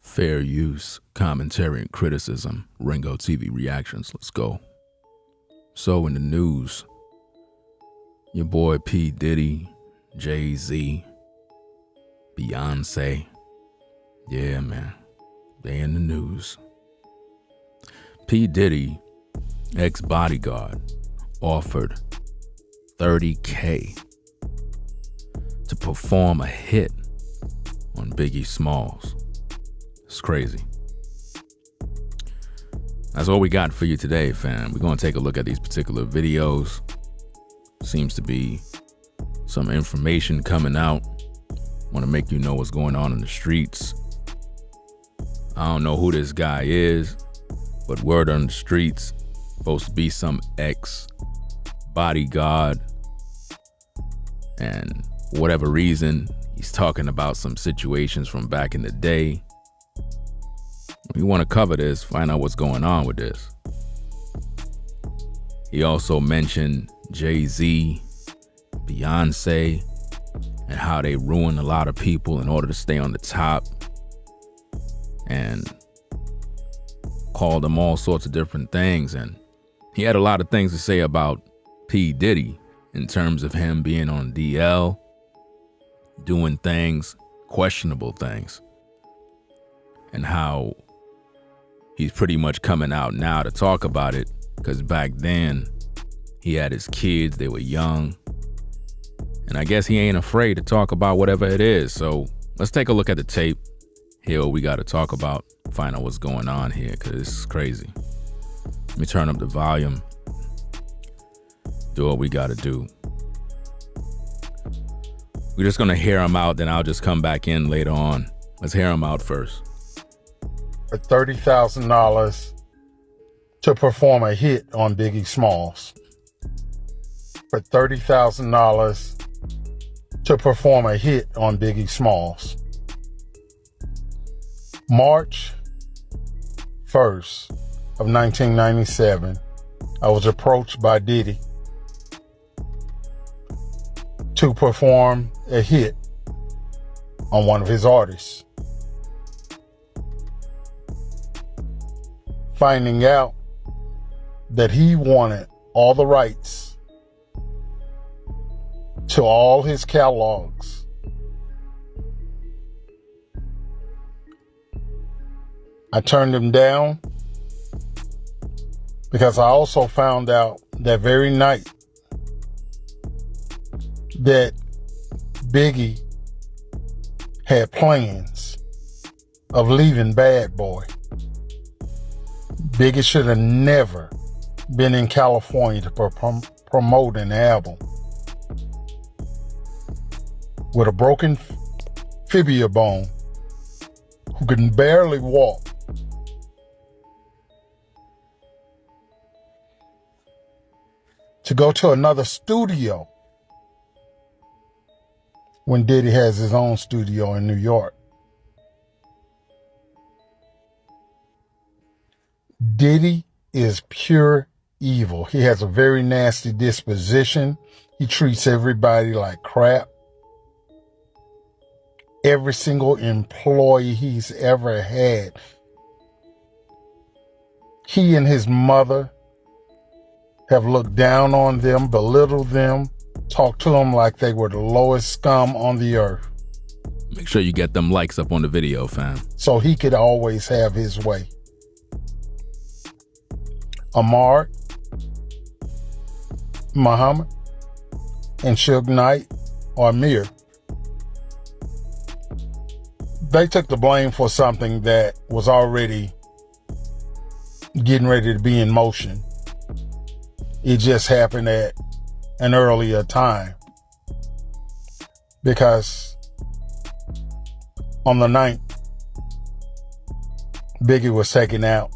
Fair use, commentary, and criticism. Ringo TV reactions. Let's go. So in the news, your boy P. Diddy, Jay-Z, Beyoncé. Yeah, man. They in the news. P. Diddy, ex-Bodyguard, offered $30K to perform a hit on Biggie Smalls. It's crazy. That's all we got for you today, fam. We're going to take a look at these particular videos. Seems to be some information coming out. Want to make you know what's going on in the streets. I don't know who this guy is, but word on the streets, supposed to be some ex-bodyguard. And for whatever reason, he's talking about some situations from back in the day. We want to cover this, find out what's going on with this. He also mentioned Jay-Z, Beyoncé, and how they ruin a lot of people in order to stay on the top, and called them all sorts of different things. And he had a lot of things to say about P. Diddy in terms of him being on DL, doing things, questionable things, and how he's pretty much coming out now to talk about it, because back then he had his kids, they were young, and I guess he ain't afraid to talk about whatever it is. So let's take a look at the tape, hear what we got to talk about, find out what's going on here, because this is crazy. Let me turn up the volume, do what we got to do. We're just going to hear him out, then I'll just come back in later on. Let's hear him out first. For $30,000 to perform a hit on Biggie Smalls. For $30,000 to perform a hit on Biggie Smalls. March 1st of 1997, I was approached by Diddy to perform a hit on one of his artists. Finding out that he wanted all the rights to all his catalogs. I turned him down because I also found out that very night that Biggie had plans of leaving Bad Boy. Biggie should have never been in California to promote an album with a broken fibula bone, who can barely walk, to go to another studio when Diddy has his own studio in New York. Diddy is pure evil. He has a very nasty disposition. He treats everybody like crap. Every single employee he's ever had, he and his mother have looked down on them, belittled them, talked to them like they were the lowest scum on the earth. Make sure you get them likes up on the video, fam. So he could always have his way. Amar, Muhammad, and Suge Knight, or Amir, they took the blame for something that was already getting ready to be in motion. It just happened at an earlier time, because on the 9th, Biggie was taken out.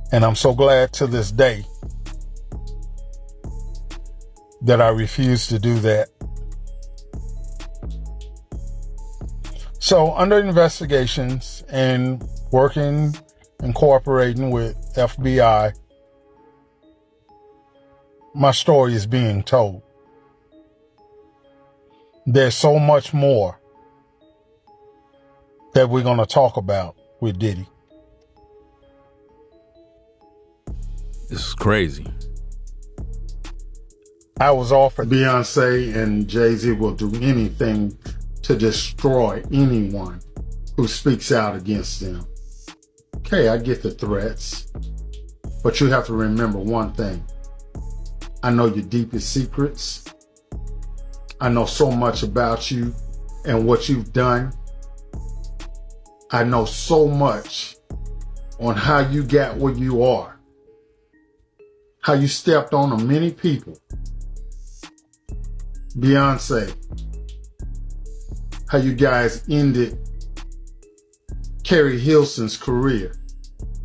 And I'm so glad to this day that I refused to do that. So under investigations and working and cooperating with FBI, my story is being told. There's so much more that we're going to talk about with Diddy. This is crazy. I was offered Beyonce and Jay-Z will do anything to destroy anyone who speaks out against them. Okay, I get the threats, but you have to remember one thing. I know your deepest secrets. I know so much about you and what you've done. I know so much on how you got where you are, how you stepped on many people. Beyonce, how you guys ended Carrie Hilson's career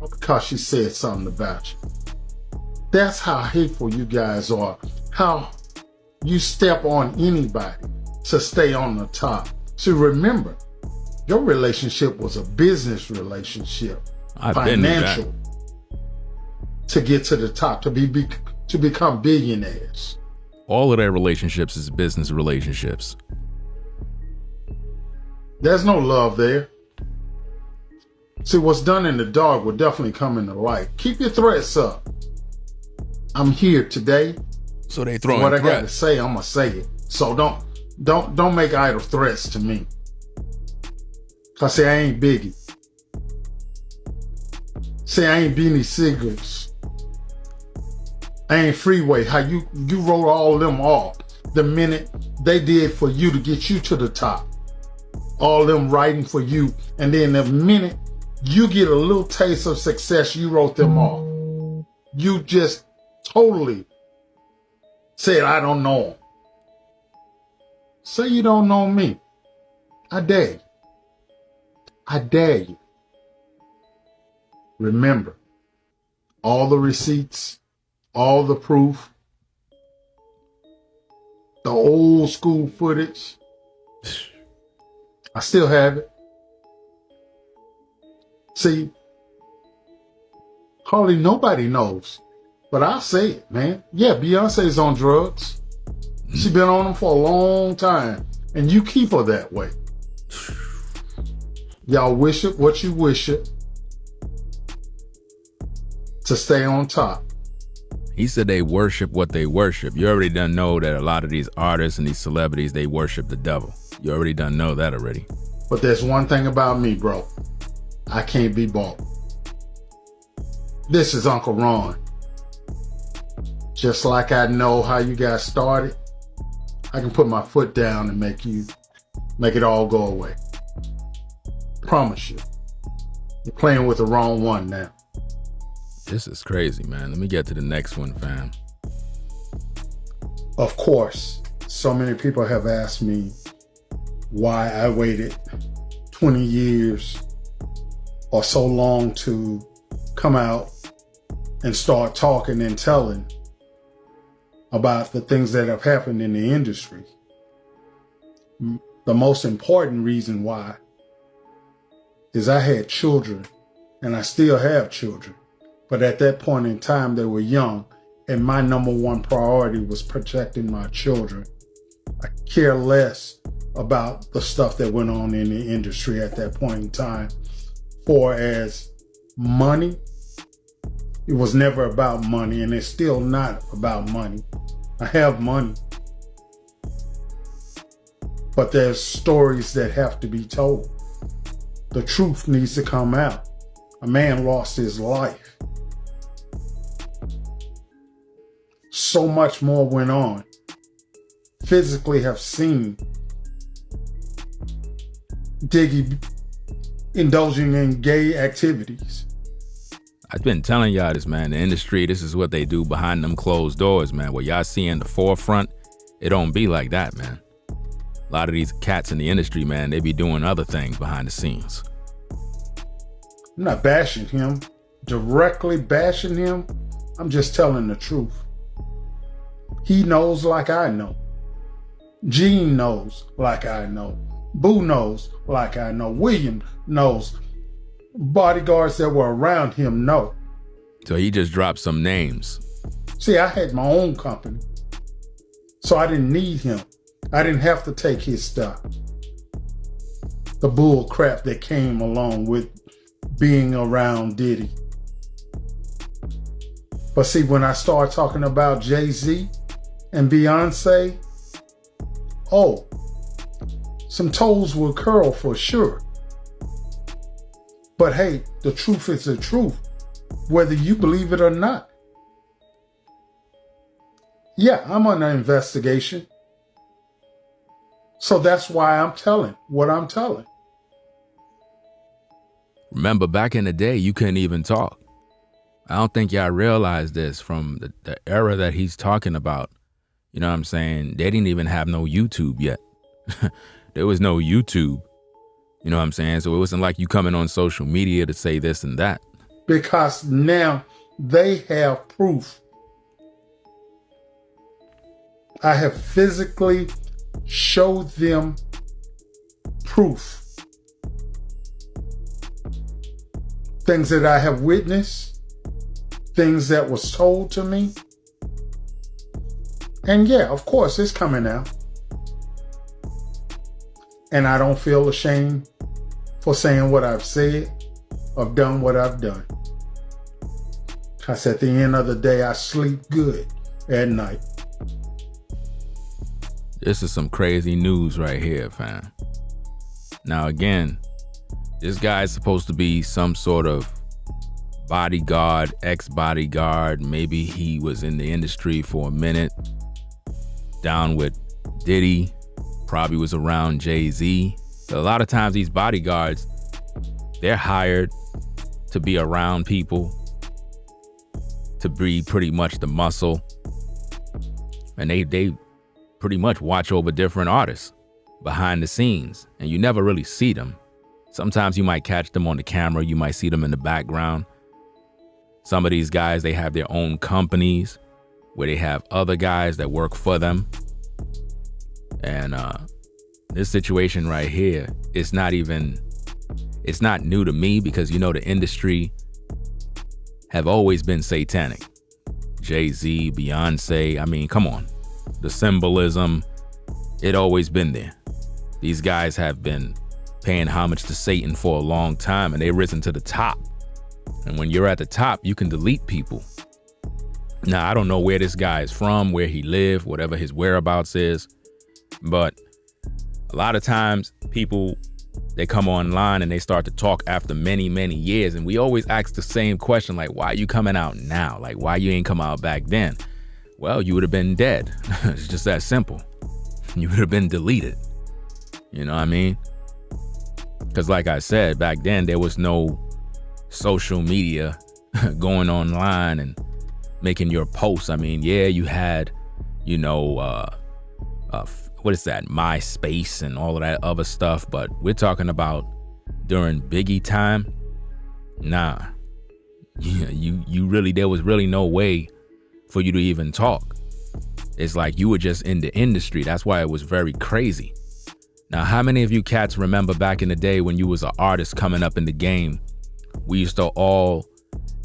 because she said something about you. That's how hateful you guys are, how you step on anybody to stay on the top. So remember, your relationship was a business relationship, financial, to get to the top, to become billionaires. All of their relationships is business relationships. There's no love there. See, what's done in the dark will definitely come in the light. Keep your threats up. I'm here today. So they throwing what threats. I got to say, I'm gonna say it. So don't make idle threats to me. Cause say I ain't Biggie. Say I ain't Beanie Cigarettes. I ain't Freeway. How you wrote all them off the minute they did for you to get you to the top. All them writing for you, and then the minute you get a little taste of success, you wrote them off. You just totally said, I don't know him. Say you don't know me. I dare you. I dare you. Remember, all the receipts, all the proof, the old school footage, I still have it. See, hardly nobody knows, but I'll say it, man. Yeah, Beyonce's on drugs. She's been on them for a long time, and you keep her that way. Y'all wish it what you wish it to stay on top. He said they worship what they worship. You already done know that a lot of these artists and these celebrities, they worship the devil. You already done know that already. But there's one thing about me, bro. I can't be bought. This is Uncle Ron. Just like I know how you got started, I can put my foot down and make it all go away. Promise you. You're playing with the wrong one now. This is crazy, man. Let me get to the next one, fam. Of course, so many people have asked me why I waited 20 years or so long to come out and start talking and telling about the things that have happened in the industry. The most important reason why is I had children, and I still have children. But at that point in time, they were young, and my number one priority was protecting my children. I care less about the stuff that went on in the industry at that point in time. For as money, it was never about money, and it's still not about money. I have money, but there's stories that have to be told. The truth needs to come out. A man lost his life. So much more went on. Physically have seen Diggy indulging in gay activities. I've been telling y'all this, man. The industry, this is what they do behind them closed doors, man. What y'all see in the forefront, it don't be like that, man. A lot of these cats in the industry, man, they be doing other things behind the scenes. I'm not bashing him, directly bashing him. I'm just telling the truth. He knows like I know. Gene knows like I know. Boo knows like I know. William knows. Bodyguards that were around him know. So he just dropped some names. See, I had my own company, so I didn't need him. I didn't have to take his stuff. the bull crap that came along with being around Diddy. But see, when I start talking about Jay-Z and Beyonce, some toes will curl for sure. But hey, the truth is the truth, whether you believe it or not. Yeah, I'm under investigation. So that's why I'm telling what I'm telling. Remember, back in the day, you couldn't even talk. I don't think y'all realize this from the era that he's talking about. You know what I'm saying? They didn't even have no YouTube yet. There was no YouTube. You know what I'm saying? So it wasn't like you coming on social media to say this and that. Because now they have proof. I have physically showed them proof. Things that I have witnessed, things that was told to me. And yeah, of course, it's coming out. And I don't feel ashamed for saying what I've said or done what I've done. Because at the end of the day, I sleep good at night. This is some crazy news right here, fam. Now, again, this guy is supposed to be some sort of bodyguard, ex-bodyguard. Maybe he was in the industry for a minute, down with Diddy, probably was around Jay-Z. A lot of times these bodyguards, they're hired to be around people, to be pretty much the muscle. And they pretty much watch over different artists behind the scenes, and you never really see them. Sometimes you might catch them on the camera, you might see them in the background. Some of these guys, they have their own companies where they have other guys that work for them. And this situation right here, it's not new to me, because you know the industry have always been satanic. Jay-Z, Beyonce, I mean, come on. The symbolism, it always been there. These guys have been paying homage to Satan for a long time, and they've risen to the top. And when you're at the top, you can delete people. Now, I don't know where this guy is from, where he lived, whatever his whereabouts is, but a lot of times people, they come online and they start to talk after many, many years. And we always ask the same question, like, why are you coming out now? Like, why you ain't come out back then? Well, you would have been dead. It's just that simple. You would have been deleted. You know what I mean? Because like I said, back then there was no social media going online and making your posts. I mean, yeah, you had, you know, what is that? MySpace and all of that other stuff. But we're talking about during Biggie time. Nah, you really, there was really no way for you to even talk. It's like you were just in the industry. That's why it was very crazy. Now, how many of you cats remember back in the day when you was an artist coming up in the game? We used to all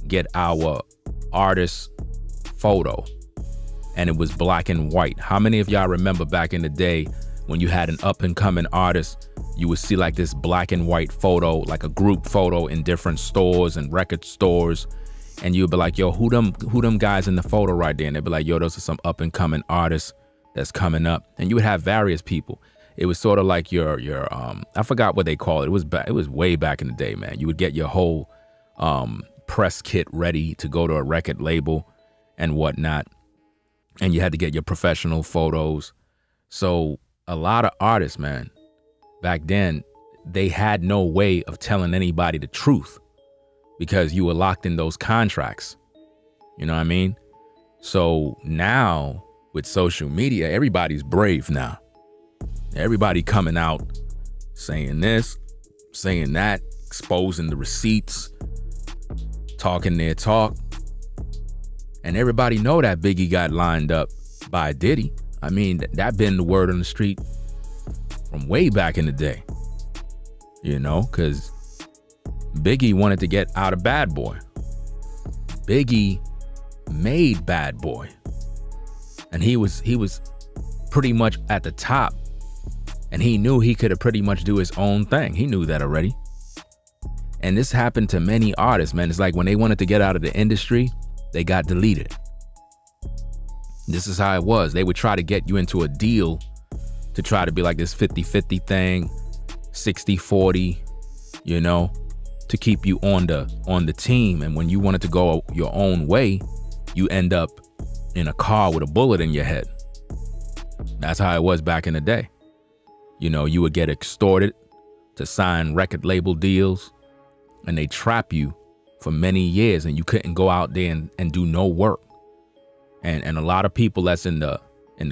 get our artist photo and it was black and white. How many of y'all remember back in the day when you had an up and coming artist, you would see like this black and white photo, like a group photo in different stores and record stores. And you'd be like, yo, who them guys in the photo right there? And they'd be like, yo, those are some up and coming artists that's coming up. And you would have various people. It was sort of like your I forgot what they call it. It was way back in the day, man. You would get your whole press kit ready to go to a record label and whatnot. And you had to get your professional photos. So a lot of artists, man, back then, they had no way of telling anybody the truth because you were locked in those contracts. You know what I mean? So now with social media, everybody's brave now. Everybody coming out saying this, saying that, exposing the receipts, talking their talk. And everybody know that Biggie got lined up by Diddy. I mean, that been the word on the street from way back in the day. You know, because Biggie wanted to get out of Bad Boy. Biggie made Bad Boy. And he was pretty much at the top And he knew he could have pretty much do his own thing. He knew that already. And this happened to many artists, man. It's like when they wanted to get out of the industry, they got deleted. This is how it was. They would try to get you into a deal to try to be like this 50-50 thing, 60-40, you know, to keep you on the team. And when you wanted to go your own way, you end up in a car with a bullet in your head. That's how it was back in the day. You know, you would get extorted to sign record label deals, and they trap you for many years, and you couldn't go out there and do no work. And a lot of people that's in the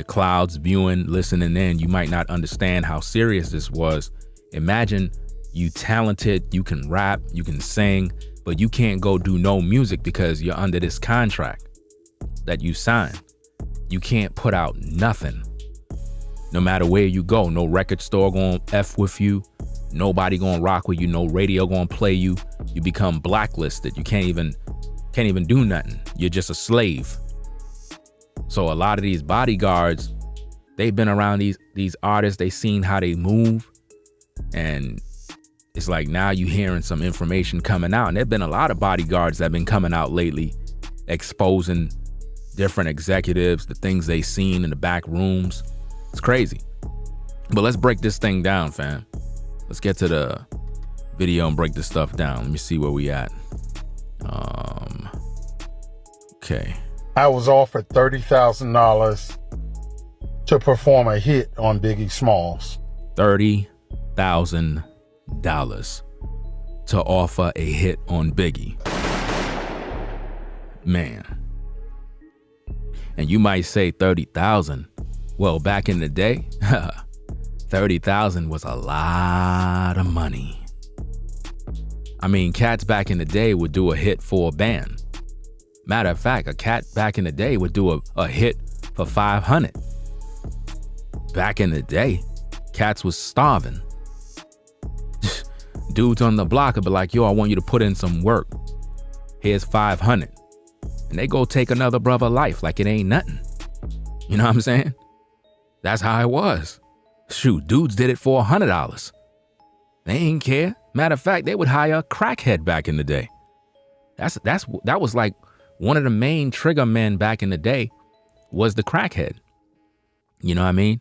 clouds viewing, listening in, you might not understand how serious this was. Imagine you talented, you can rap, you can sing, but you can't go do no music because you're under this contract that you signed. You can't put out nothing. No matter where you go, no record store gonna F with you, nobody gonna rock with you, no radio gonna play you. You become blacklisted. You can't even do nothing. You're just a slave. So a lot of these bodyguards, they've been around these artists, they seen how they move, and it's like now you hearing some information coming out. And there've been a lot of bodyguards that have been coming out lately, exposing different executives, the things they seen in the back rooms. It's crazy. But let's break this thing down, fam. Let's get to the video and break this stuff down. Let me see where we at. Okay. I was offered $30,000 to perform a hit on Biggie Smalls. $30,000 to offer a hit on Biggie. Man. And you might say 30,000. Well, back in the day, 30,000 was a lot of money. I mean, cats back in the day would do a hit for a band. Matter of fact, a cat back in the day would do a hit for 500. Back in the day, cats was starving. Dudes on the block would be like, yo, I want you to put in some work. Here's 500. And they go take another brother life like it ain't nothing. You know what I'm saying? That's how it was. Shoot, dudes did it for $100. They ain't care. Matter of fact, they would hire a crackhead back in the day. That was like one of the main trigger men back in the day was the crackhead. You know what I mean?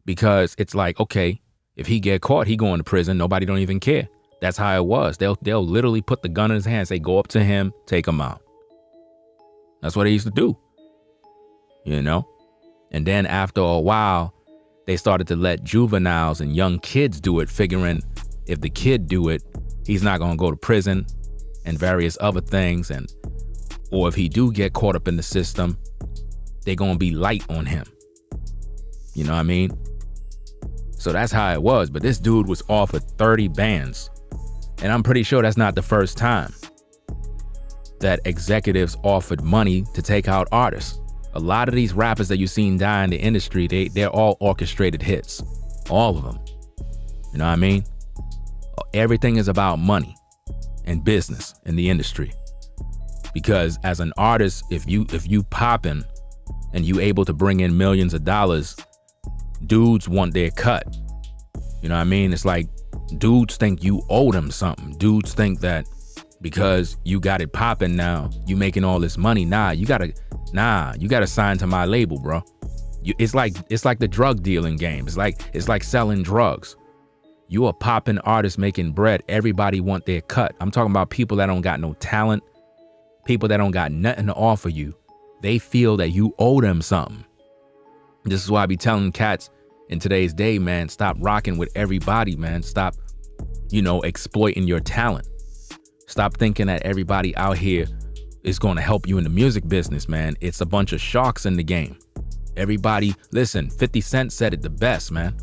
Because it's like, okay, if he get caught, he going to prison. Nobody don't even care. That's how it was. They'll literally put the gun in his hands. They go up to him, take him out. That's what they used to do. You know? And then after a while, they started to let juveniles and young kids do it, figuring if the kid do it, he's not going to go to prison and various other things. Or if he do get caught up in the system, they're going to be light on him. You know what I mean? So that's how it was. But this dude was offered 30 bands. And I'm pretty sure that's not the first time that executives offered money to take out artists. A lot of these rappers that you've seen die in the industry, they're all orchestrated hits. All of them. You know what I mean? Everything is about money and business in the industry. Because as an artist, if you popping and you able to bring in millions of dollars, dudes want their cut. You know what I mean? It's like dudes think you owe them something. Dudes think that because you got it popping now, you making all this money. You gotta sign to my label, bro. It's like the drug dealing game. It's like selling drugs. You a popping artist making bread. Everybody want their cut. I'm talking about people that don't got no talent, people that don't got nothing to offer you. They feel that you owe them something. This is why I be telling cats in today's day, man, stop rocking with everybody, man. Stop, exploiting your talent. Stop thinking that everybody out here is going to help you in the music business, man. It's a bunch of sharks in the game. Everybody, listen, 50 Cent said it the best, man.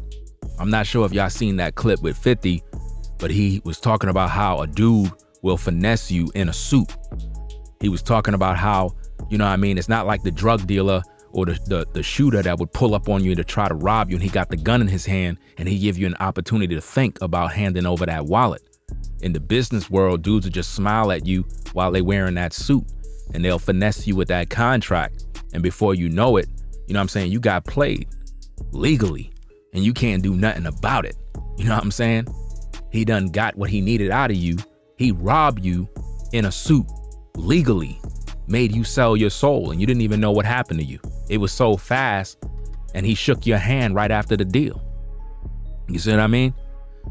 I'm not sure if y'all seen that clip with 50, but he was talking about how a dude will finesse you in a suit. He was talking about how, it's not like the drug dealer or the shooter that would pull up on you to try to rob you, and he got the gun in his hand and he give you an opportunity to think about handing over that wallet. In the business world, dudes will just smile at you while they wearing that suit, and they'll finesse you with that contract. And before you know it, you got played legally. and you can't do nothing about it. You know what I'm saying? He done got what he needed out of you. He robbed you in a suit legally, made you sell your soul, and you didn't even know what happened to you. It was so fast, and he shook your hand right after the deal. You see what I mean?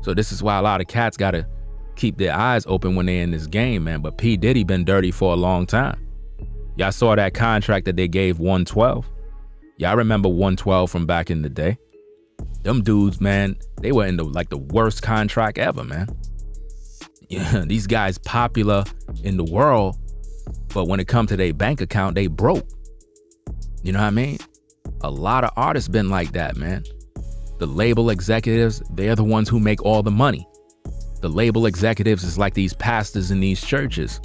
So this is why a lot of cats gotta keep their eyes open when they're in this game, man. But P. Diddy been dirty for a long time. Y'all saw that contract that they gave 112. Y'all remember 112 from back in the day? Them dudes, man, they were in the worst contract ever, man. Yeah, these guys popular in the world, but when it comes to their bank account, they broke. You know what I mean? A lot of artists been like that, man. The label executives, they're the ones who make all the money. The label executives is like these pastors in these churches.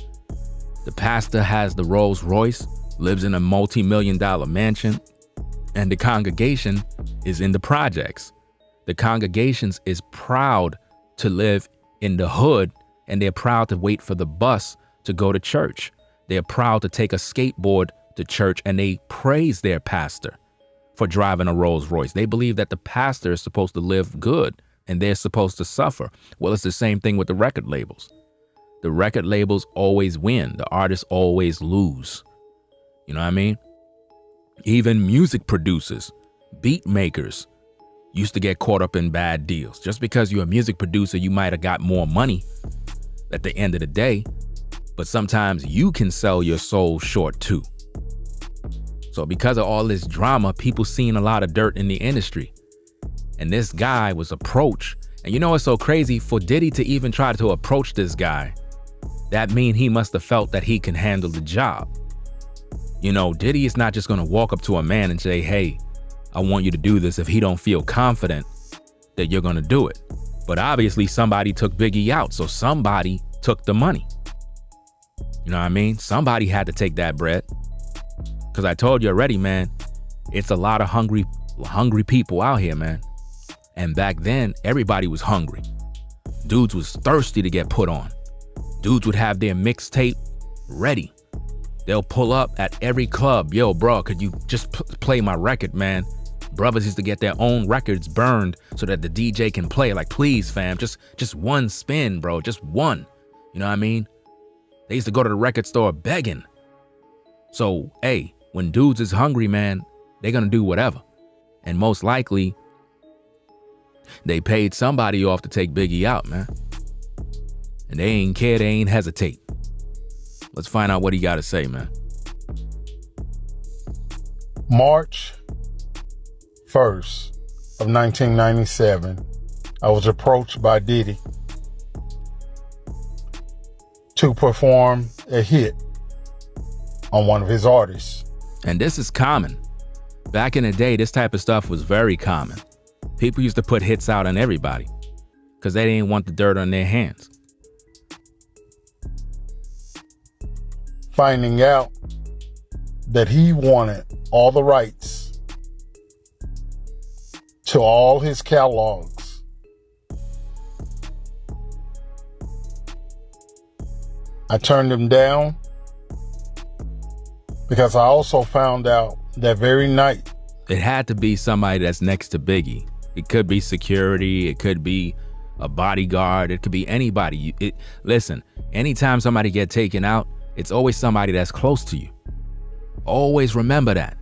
The pastor has the Rolls Royce, lives in a multi-million-dollar mansion, and the congregation is in the projects. The congregations is proud to live in the hood, and they're proud to wait for the bus to go to church. They're proud to take a skateboard to church, and they praise their pastor for driving a Rolls Royce. They believe that the pastor is supposed to live good and they're supposed to suffer. Well, it's the same thing with the record labels. The record labels always win. The artists always lose. You know what I mean? Even music producers, beat makers used to get caught up in bad deals. Just because you're a music producer, you might have got more money at the end of the day, but sometimes you can sell your soul short too. So because of all this drama, people seen a lot of dirt in the industry. And this guy was approached. And you know what's so crazy? For Diddy to even try to approach this guy, that mean he must have felt that he can handle the job. You know, Diddy is not just gonna walk up to a man and say, hey, I want you to do this if he don't feel confident that you're gonna do it. But obviously somebody took Biggie out, so somebody took the money. You know what I mean? Somebody had to take that bread. Because I told you already, man, it's a lot of hungry people out here, man. And back then, everybody was hungry. Dudes was thirsty to get put on. Dudes would have their mixtape ready. They'll pull up at every club. Yo, bro, could you just play my record, man? Brothers used to get their own records burned so that the DJ can play. Like, please, fam, just one spin, bro, just one. You know what I mean? They used to go to the record store begging. So, hey, when dudes is hungry, man, they're gonna do whatever. And most likely, they paid somebody off to take Biggie out, man. And they ain't care, they ain't hesitate. Let's find out what he got to say, man. March 1st of 1997, I was approached by Diddy to perform a hit on one of his artists. And this is common. Back in the day, this type of stuff was very common. People used to put hits out on everybody because they didn't want the dirt on their hands. Finding out that he wanted all the rights to all his catalogs, I turned him down because I also found out that very night. It had to be somebody that's next to Biggie. It could be security. It could be a bodyguard. It could be anybody. Listen, anytime somebody get taken out, it's always somebody that's close to you. Always remember that.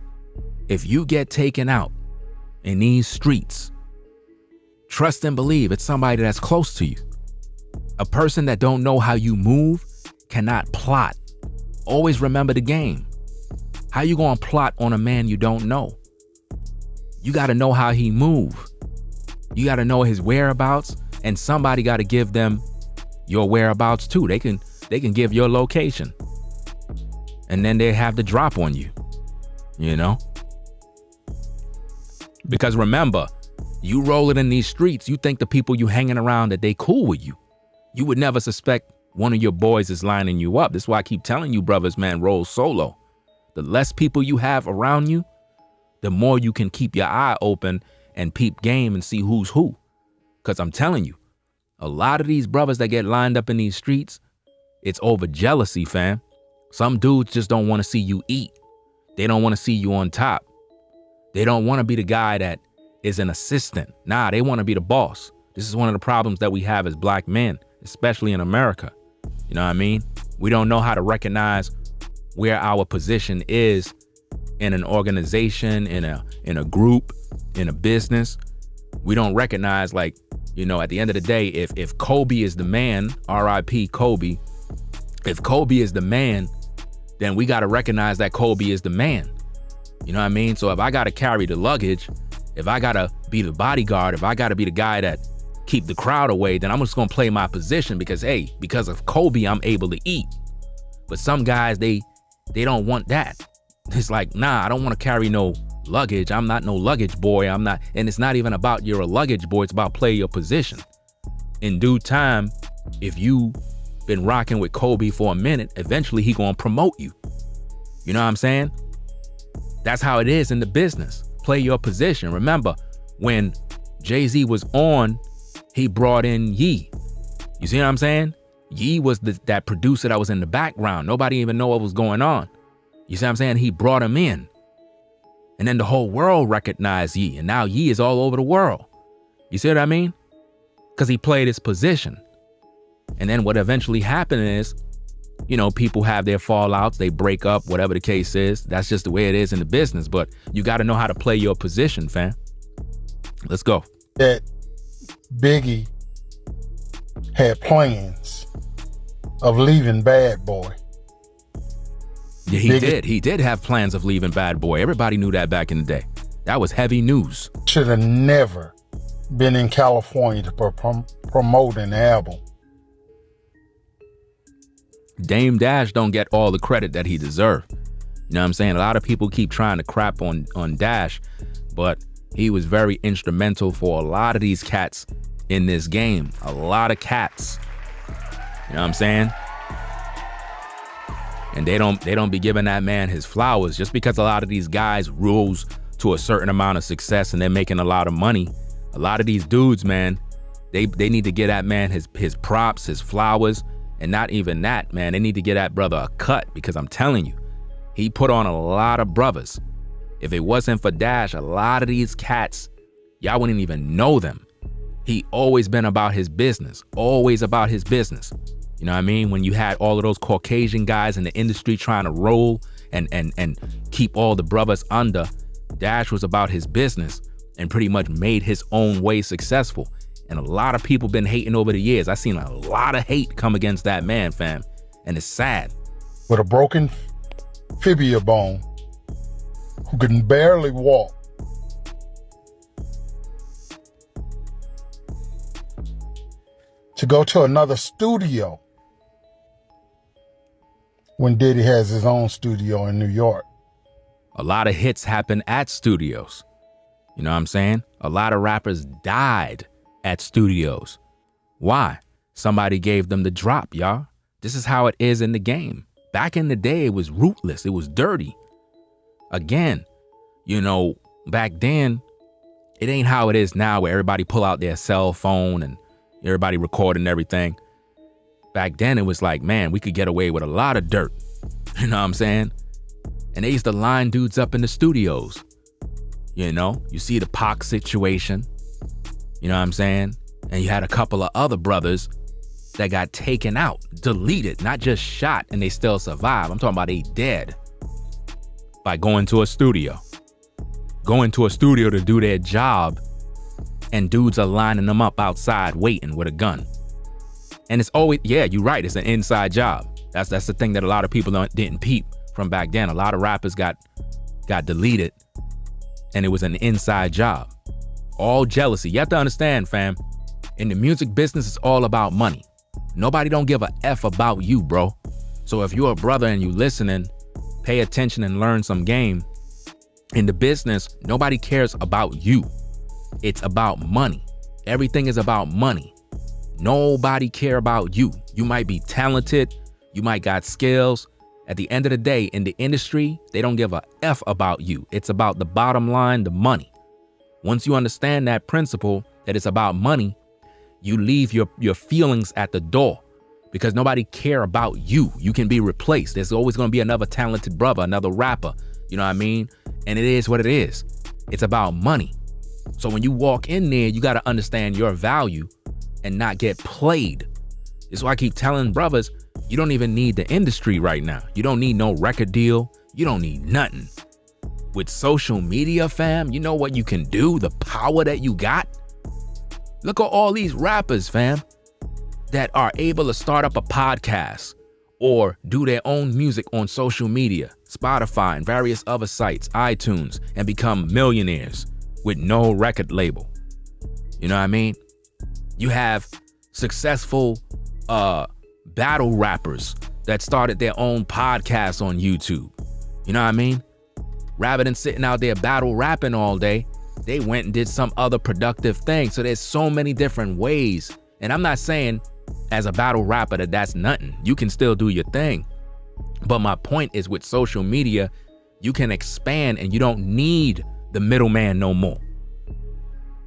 If you get taken out in these streets, trust and believe it's somebody that's close to you. A person that don't know how you move cannot plot. Always remember the game. How you gonna plot on a man you don't know? You gotta know how he move. You gotta know his whereabouts, and somebody gotta give them your whereabouts too. They can give your location. And then they have the drop on you. You know? Because remember, you roll it in these streets, you think the people you hanging around that they cool with you. You would never suspect one of your boys is lining you up. That's why I keep telling you, brothers, man, roll solo. The less people you have around you, the more you can keep your eye open and peep game and see who's who. Because I'm telling you, a lot of these brothers that get lined up in these streets, it's over jealousy, fam. Some dudes just don't want to see you eat. They don't want to see you on top. They don't want to be the guy that is an assistant. Nah, they want to be the boss. This is one of the problems that we have as black men, especially in America. You know what I mean? We don't know how to recognize where our position is in an organization, in a group, in a business. We don't recognize, like, you know, at the end of the day, if Kobe is the man, R.I.P. Kobe, if Kobe is the man, then we got to recognize that Kobe is the man. You know what I mean? So if I got to carry the luggage, if I got to be the bodyguard, if I got to be the guy that keep the crowd away, then I'm just going to play my position because, hey, because of Kobe, I'm able to eat. But some guys, they don't want that. It's like, nah, I don't want to carry no luggage. I'm not no luggage boy. I'm not. And it's not even about you're a luggage boy. It's about play your position. In due time, if you been rocking with Kobe for a minute, eventually he gonna promote you. You know what I'm saying? That's how it is in the business. Play your position. Remember, when Jay-Z was on, he brought in Ye. You see what I'm saying? Ye was that producer that was in the background. Nobody even know what was going on. You see what I'm saying? He brought him in. And then the whole world recognized Ye. And now Ye is all over the world. You see what I mean? Because he played his position. And then what eventually happened is, you know, people have their fallouts. They break up, whatever the case is. That's just the way it is in the business. But you got to know how to play your position, fam. Let's go. That Biggie had plans of leaving Bad Boy. Yeah, he did. He did have plans of leaving Bad Boy. Everybody knew that back in the day. That was heavy news. Should have never been in California to promote an album. Dame Dash don't get all the credit that he deserved. You know what I'm saying? A lot of people keep trying to crap on Dash, but he was very instrumental for a lot of these cats in this game. A lot of cats. You know what I'm saying? And they don't be giving that man his flowers just because a lot of these guys rose to a certain amount of success and they're making a lot of money. A lot of these dudes, man, they need to give that man his props, his flowers, and not even that, man. They need to give that brother a cut because I'm telling you, he put on a lot of brothers. If it wasn't for Dash, a lot of these cats, y'all wouldn't even know them. He always been about his business, always about his business. You know what I mean? When you had all of those Caucasian guys in the industry trying to roll and keep all the brothers under, Dash was about his business and pretty much made his own way successful. And a lot of people been hating over the years. I seen a lot of hate come against that man, fam. And it's sad. With a broken fibula bone, who can barely walk, to go to another studio when Diddy has his own studio in New York. A lot of hits happen at studios. You know what I'm saying? A lot of rappers died at studios. Why? Somebody gave them the drop, y'all. This is how it is in the game. Back in the day, it was ruthless. It was dirty. Again, you know, back then, it ain't how it is now where everybody pull out their cell phone and everybody recording everything. Back then, it was like, man, we could get away with a lot of dirt. You know what I'm saying? And they used to line dudes up in the studios. You know, you see the Pac situation. You know what I'm saying? And you had a couple of other brothers that got taken out, deleted, not just shot, and they still survive. I'm talking about they dead by going to a studio. Going to a studio to do their job, and dudes are lining them up outside waiting with a gun. And it's always, yeah, you're right, it's an inside job. That's the thing that a lot of people didn't peep from back then. A lot of rappers got deleted, and it was an inside job. All jealousy. You have to understand, fam, in the music business, it's all about money. Nobody don't give a F about you, bro. So if you're a brother and you listening, pay attention and learn some game. In the business, nobody cares about you. It's about money. Everything is about money. Nobody care about you. You might be talented. You might got skills. At the end of the day, in the industry, they don't give a F about you. It's about the bottom line, the money. Once you understand that principle, that it's about money, you leave your feelings at the door because nobody care about you. You can be replaced. There's always going to be another talented brother, another rapper. You know what I mean? And it is what it is. It's about money. So when you walk in there, you got to understand your value and not get played. It's why I keep telling brothers, you don't even need the industry right now. You don't need no record deal. You don't need nothing. With social media, fam, you know what you can do? The power that you got? Look at all these rappers, fam, that are able to start up a podcast or do their own music on social media, Spotify and various other sites, iTunes, and become millionaires with no record label. You know what I mean? You have successful battle rappers that started their own podcasts on YouTube. You know what I mean? Rather than sitting out there battle rapping all day, they went and did some other productive thing. So there's so many different ways. And I'm not saying as a battle rapper that that's nothing. You can still do your thing. But my point is, with social media, you can expand and you don't need the middleman no more.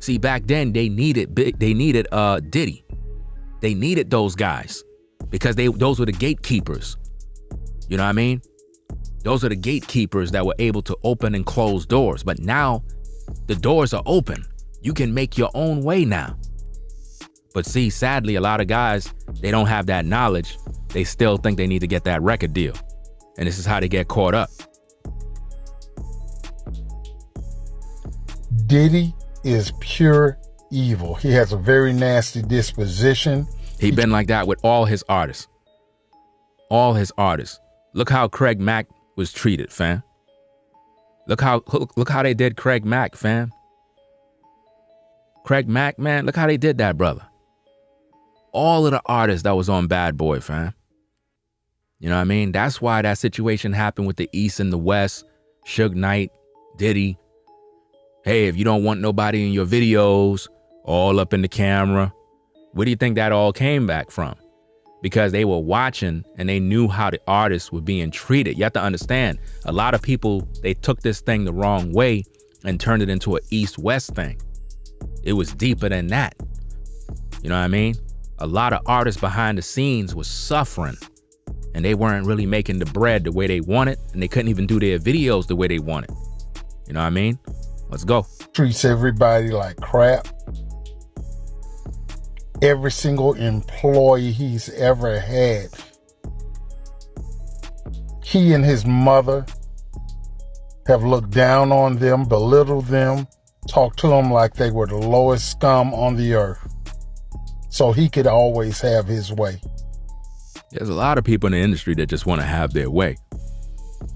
See, back then they needed Diddy. They needed those guys because those were the gatekeepers. You know what I mean? Those are the gatekeepers that were able to open and close doors. But now the doors are open. You can make your own way now. But see, sadly, a lot of guys, they don't have that knowledge. They still think they need to get that record deal. And this is how they get caught up. Diddy is pure evil. He has a very nasty disposition. He been like that with all his artists. All his artists. Look how Craig Mack was treated, fam. Look how they did Craig Mack, fam. Craig Mack, man, look how they did that, brother. All of the artists that was on Bad Boy, fam. You know what I mean? That's why that situation happened with the East and the West. Suge Knight, Diddy. Hey, if you don't want nobody in your videos, all up in the camera, where do you think that all came back from? Because they were watching and they knew how the artists were being treated. You have to understand, a lot of people, they took this thing the wrong way and turned it into an East-West thing. It was deeper than that. You know what I mean? A lot of artists behind the scenes was suffering and they weren't really making the bread the way they wanted, and they couldn't even do their videos the way they wanted. You know what I mean? Let's go. Treats everybody like crap. Every single employee he's ever had, he and his mother have looked down on them, belittled them, talked to them like they were the lowest scum on the earth, so he could always have his way. There's a lot of people in the industry that just want to have their way.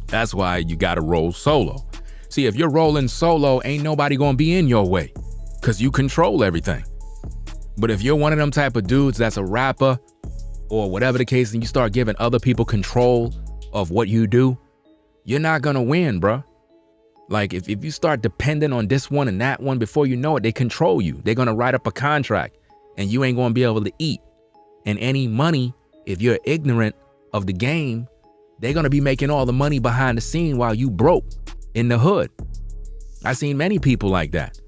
That's why you got to roll solo. See, if you're rolling solo, ain't nobody going to be in your way because you control everything. But if you're one of them type of dudes that's a rapper or whatever the case, and you start giving other people control of what you do, you're not going to win, bro. Like if you start depending on this one and that one, before you know it, they control you. They're going to write up a contract and you ain't going to be able to eat. And any money, if you're ignorant of the game, they're going to be making all the money behind the scene while you broke in the hood. I've seen many people like that.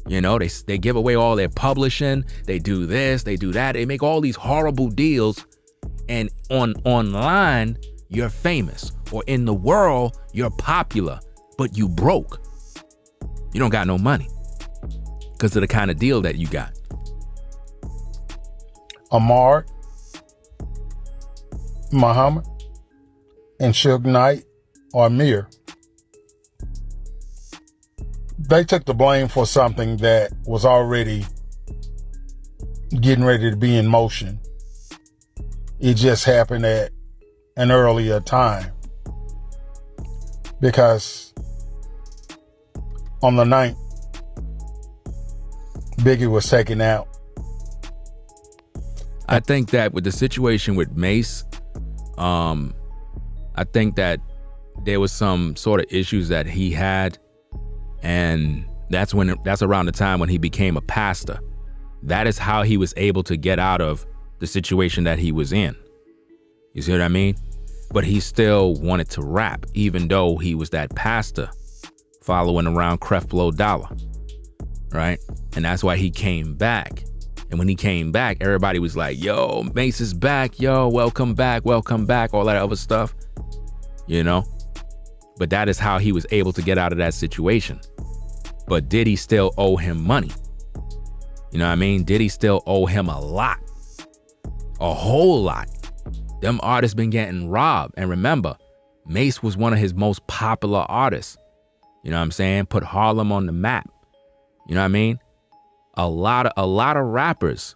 You know, they give away all their publishing, they do this, they do that, they make all these horrible deals, and online, you're famous, or in the world, you're popular, but you broke. You don't got no money because of the kind of deal that you got. Amar, Muhammad, and Suge Knight or Amir, they took the blame for something that was already getting ready to be in motion. It just happened at an earlier time. Because on the 9th, Biggie was taken out. I think that with the situation with Mace, I think that there was some sort of issues that he had. And that's around the time when he became a pastor. That is how he was able to get out of the situation that he was in. You see what I mean? But he still wanted to rap, even though he was that pastor following around Creflo Dollar, right? And that's why he came back. And when he came back, everybody was like, yo, Mace is back, yo, welcome back, all that other stuff, you know? But that is how he was able to get out of that situation. but Diddy still owe him money. You know what I mean? Diddy still owe him a lot. A whole lot. Them artists been getting robbed. And remember, Mase was one of his most popular artists. You know what I'm saying? Put Harlem on the map. You know what I mean? A lot of rappers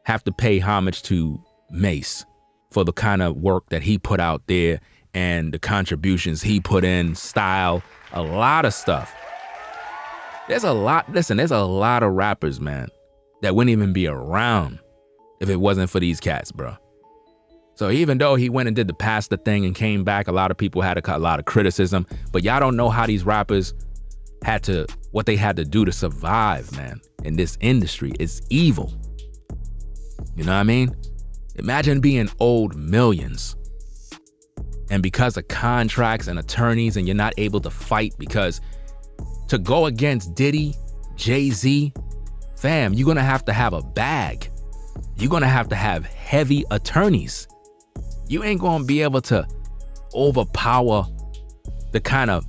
have to pay homage to Mase for the kind of work that he put out there and the contributions he put in, style, a lot of stuff. There's a lot of rappers, man, that wouldn't even be around if it wasn't for these cats, bro. So even though he went and did the pastor thing and came back, a lot of people had a lot of criticism, but y'all don't know how these rappers what they had to do to survive, man, in this industry. It's evil. You know what I mean? Imagine being owed millions. And because of contracts and attorneys, and you're not able to fight, because to go against Diddy, Jay-Z, fam, you're going to have a bag. You're going to have heavy attorneys. You ain't going to be able to overpower the kind of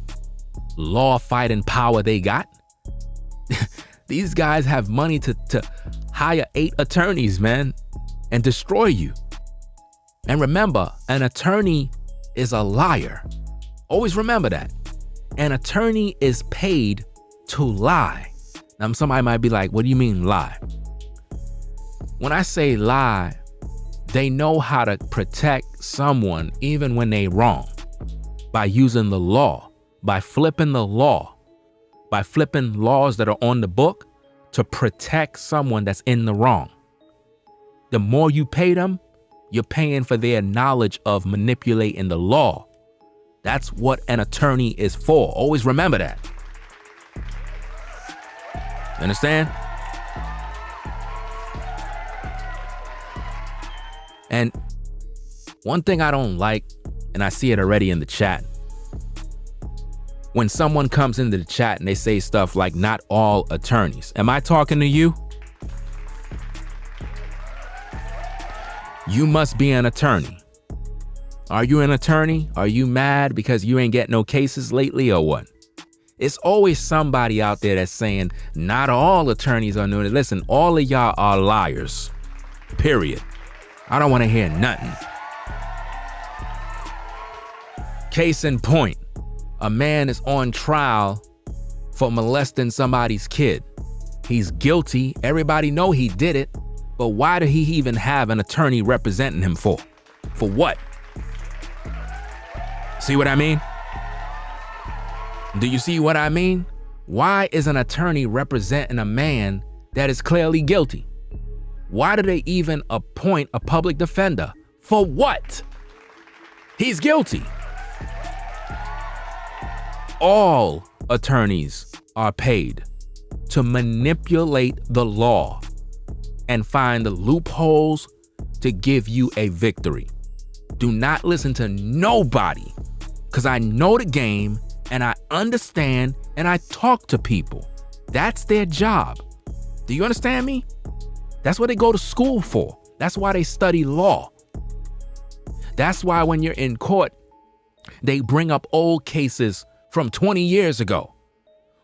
law fighting power they got. These guys have money to hire 8 attorneys, man, and destroy you. And remember, an attorney is a liar. Always remember that. An attorney is paid to lie. Now, somebody might be like, what do you mean lie? When I say lie, they know how to protect someone even when they wrong, by using the law, by flipping the law, by flipping laws that are on the book to protect someone that's in the wrong. The more you pay them, you're paying for their knowledge of manipulating the law. That's what an attorney is for. Always remember that. You understand? And one thing I don't like, and I see it already in the chat, when someone comes into the chat and they say stuff like, not all attorneys. Am I talking to you? You must be an attorney. Are you an attorney? Are you mad because you ain't get no cases lately or what? It's always somebody out there that's saying, not all attorneys are doing it. Listen, all of y'all are liars. Period. I don't want to hear nothing. Case in point, a man is on trial for molesting somebody's kid. He's guilty. Everybody know he did it. But why did he even have an attorney representing him for? For what? See what I mean? Do you see what I mean? Why is an attorney representing a man that is clearly guilty? Why do they even appoint a public defender? For what? He's guilty. All attorneys are paid to manipulate the law and find the loopholes to give you a victory. Do not listen to nobody, because I know the game and I understand and I talk to people. That's their job. Do you understand me? That's what they go to school for. That's why they study law. That's why when you're in court, they bring up old cases from 20 years ago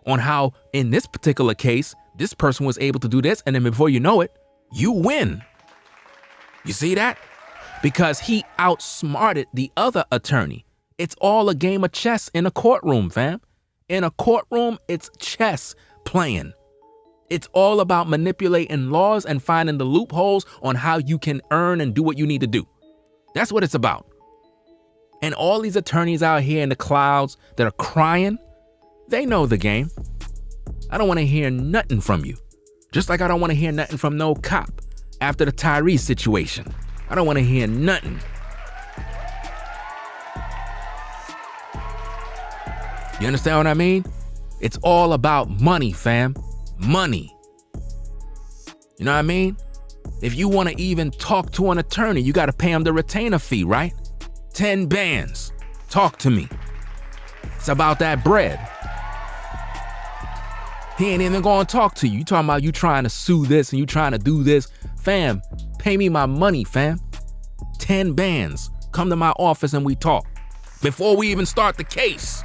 on how in this particular case, this person was able to do this, and then before you know it, you win. You see that? Because he outsmarted the other attorney. It's all a game of chess in a courtroom, fam. In a courtroom, it's chess playing. It's all about manipulating laws and finding the loopholes on how you can earn and do what you need to do. That's what it's about. And all these attorneys out here in the clouds that are crying, they know the game. I don't want to hear nothing from you. Just like I don't want to hear nothing from no cop after the Tyrese situation. I don't want to hear nothing. You understand what I mean? It's all about money, fam. Money. You know what I mean? If you want to even talk to an attorney, you got to pay him the retainer fee, right? 10 bands. Talk to me. It's about that bread. He ain't even gonna talk to you. You talking about you trying to sue this and you trying to do this. Fam, pay me my money, fam. 10 bands. Come to my office and we talk. Before we even start the case.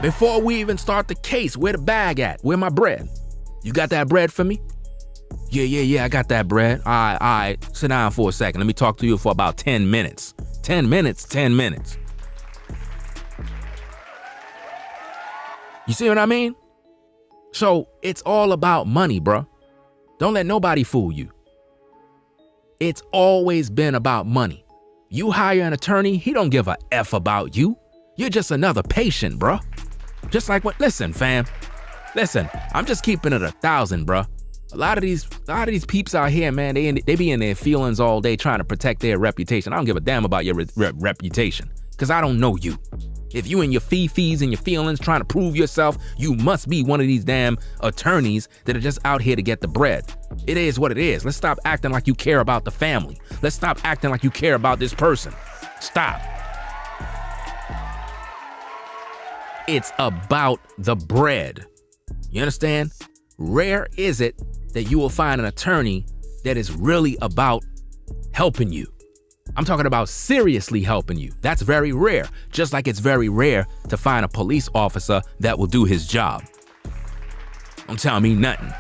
Before we even start the case, where the bag at? Where my bread? You got that bread for me? Yeah, I got that bread. All right. Sit down for a second. Let me talk to you for about 10 minutes. 10 minutes. You see what I mean? So it's all about money, bro. Don't let nobody fool you. It's always been about money. You hire an attorney, he don't give a F about you. You're just another patient, bro. Just like what, listen, fam. Listen, I'm just keeping it 1,000, bro. A lot of these peeps out here, man, they be in their feelings all day trying to protect their reputation. I don't give a damn about your reputation, because I don't know you. If you in your fee-fees and your feelings trying to prove yourself, you must be one of these damn attorneys that are just out here to get the bread. It is what it is. Let's stop acting like you care about the family. Let's stop acting like you care about this person. Stop. It's about the bread. You understand? Rare is it that you will find an attorney that is really about helping you. I'm talking about seriously helping you. That's very rare. Just like it's very rare to find a police officer that will do his job. Don't tell me nothing.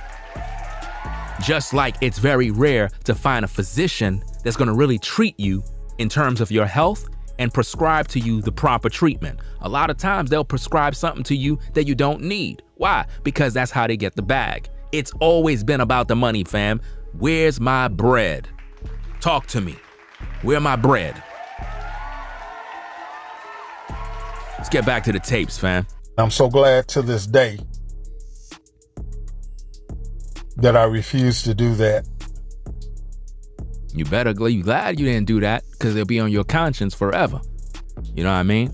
Just like it's very rare to find a physician that's gonna really treat you in terms of your health and prescribe to you the proper treatment. A lot of times they'll prescribe something to you that you don't need. Why? Because that's how they get the bag. It's always been about the money, fam. Where's my bread? Talk to me. Where my bread? Let's get back to the tapes, fam. I'm so glad to this day that I refused to do that. You better be glad you didn't do that, because it'll be on your conscience forever. You know what I mean?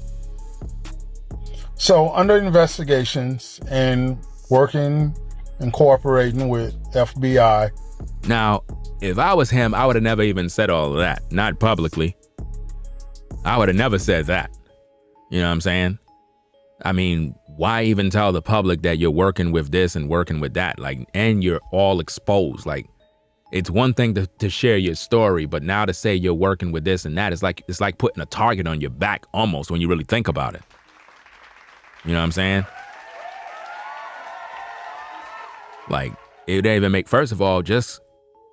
So under investigations and working and cooperating with FBI. Now, if I was him, I would have never even said all of that. Not publicly. I would have never said that. You know what I'm saying? I mean, why even tell the public that you're working with this and working with that? Like, and you're all exposed. Like, it's one thing to share your story, but now to say you're working with this and that, it's like putting a target on your back almost when you really think about it. You know what I'm saying? Like, it didn't even make, first of all, just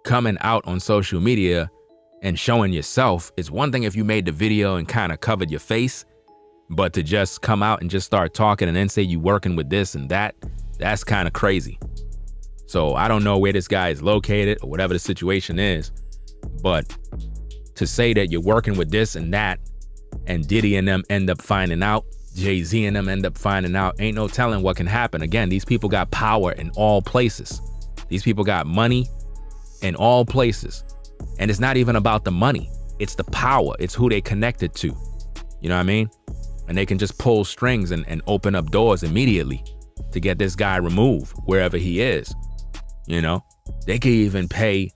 coming out on social media and showing yourself. It's one thing if you made the video and kind of covered your face, but to just come out and just start talking and then say you working with this and that, that's kind of crazy. So I don't know where this guy is located or whatever the situation is, but to say that you're working with this and that and Diddy and them end up finding out, Jay-Z and them end up finding out, ain't no telling what can happen. Again, these people got power in all places. These people got money in all places. And it's not even about the money. It's the power. It's who they connected to. You know what I mean? And they can just pull strings and open up doors immediately to get this guy removed wherever he is. You know, they could even pay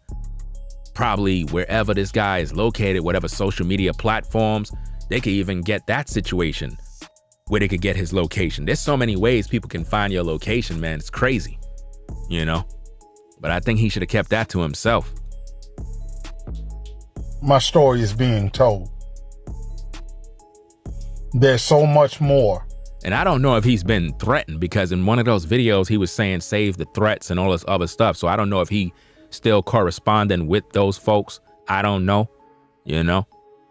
probably wherever this guy is located, whatever social media platforms, they could even get that situation where they could get his location. There's so many ways people can find your location, man. It's crazy, you know, but I think he should have kept that to himself. My story is being told. There's so much more. And I don't know if he's been threatened, because in one of those videos, he was saying save the threats and all this other stuff. So I don't know if he still corresponding with those folks. I don't know, you know,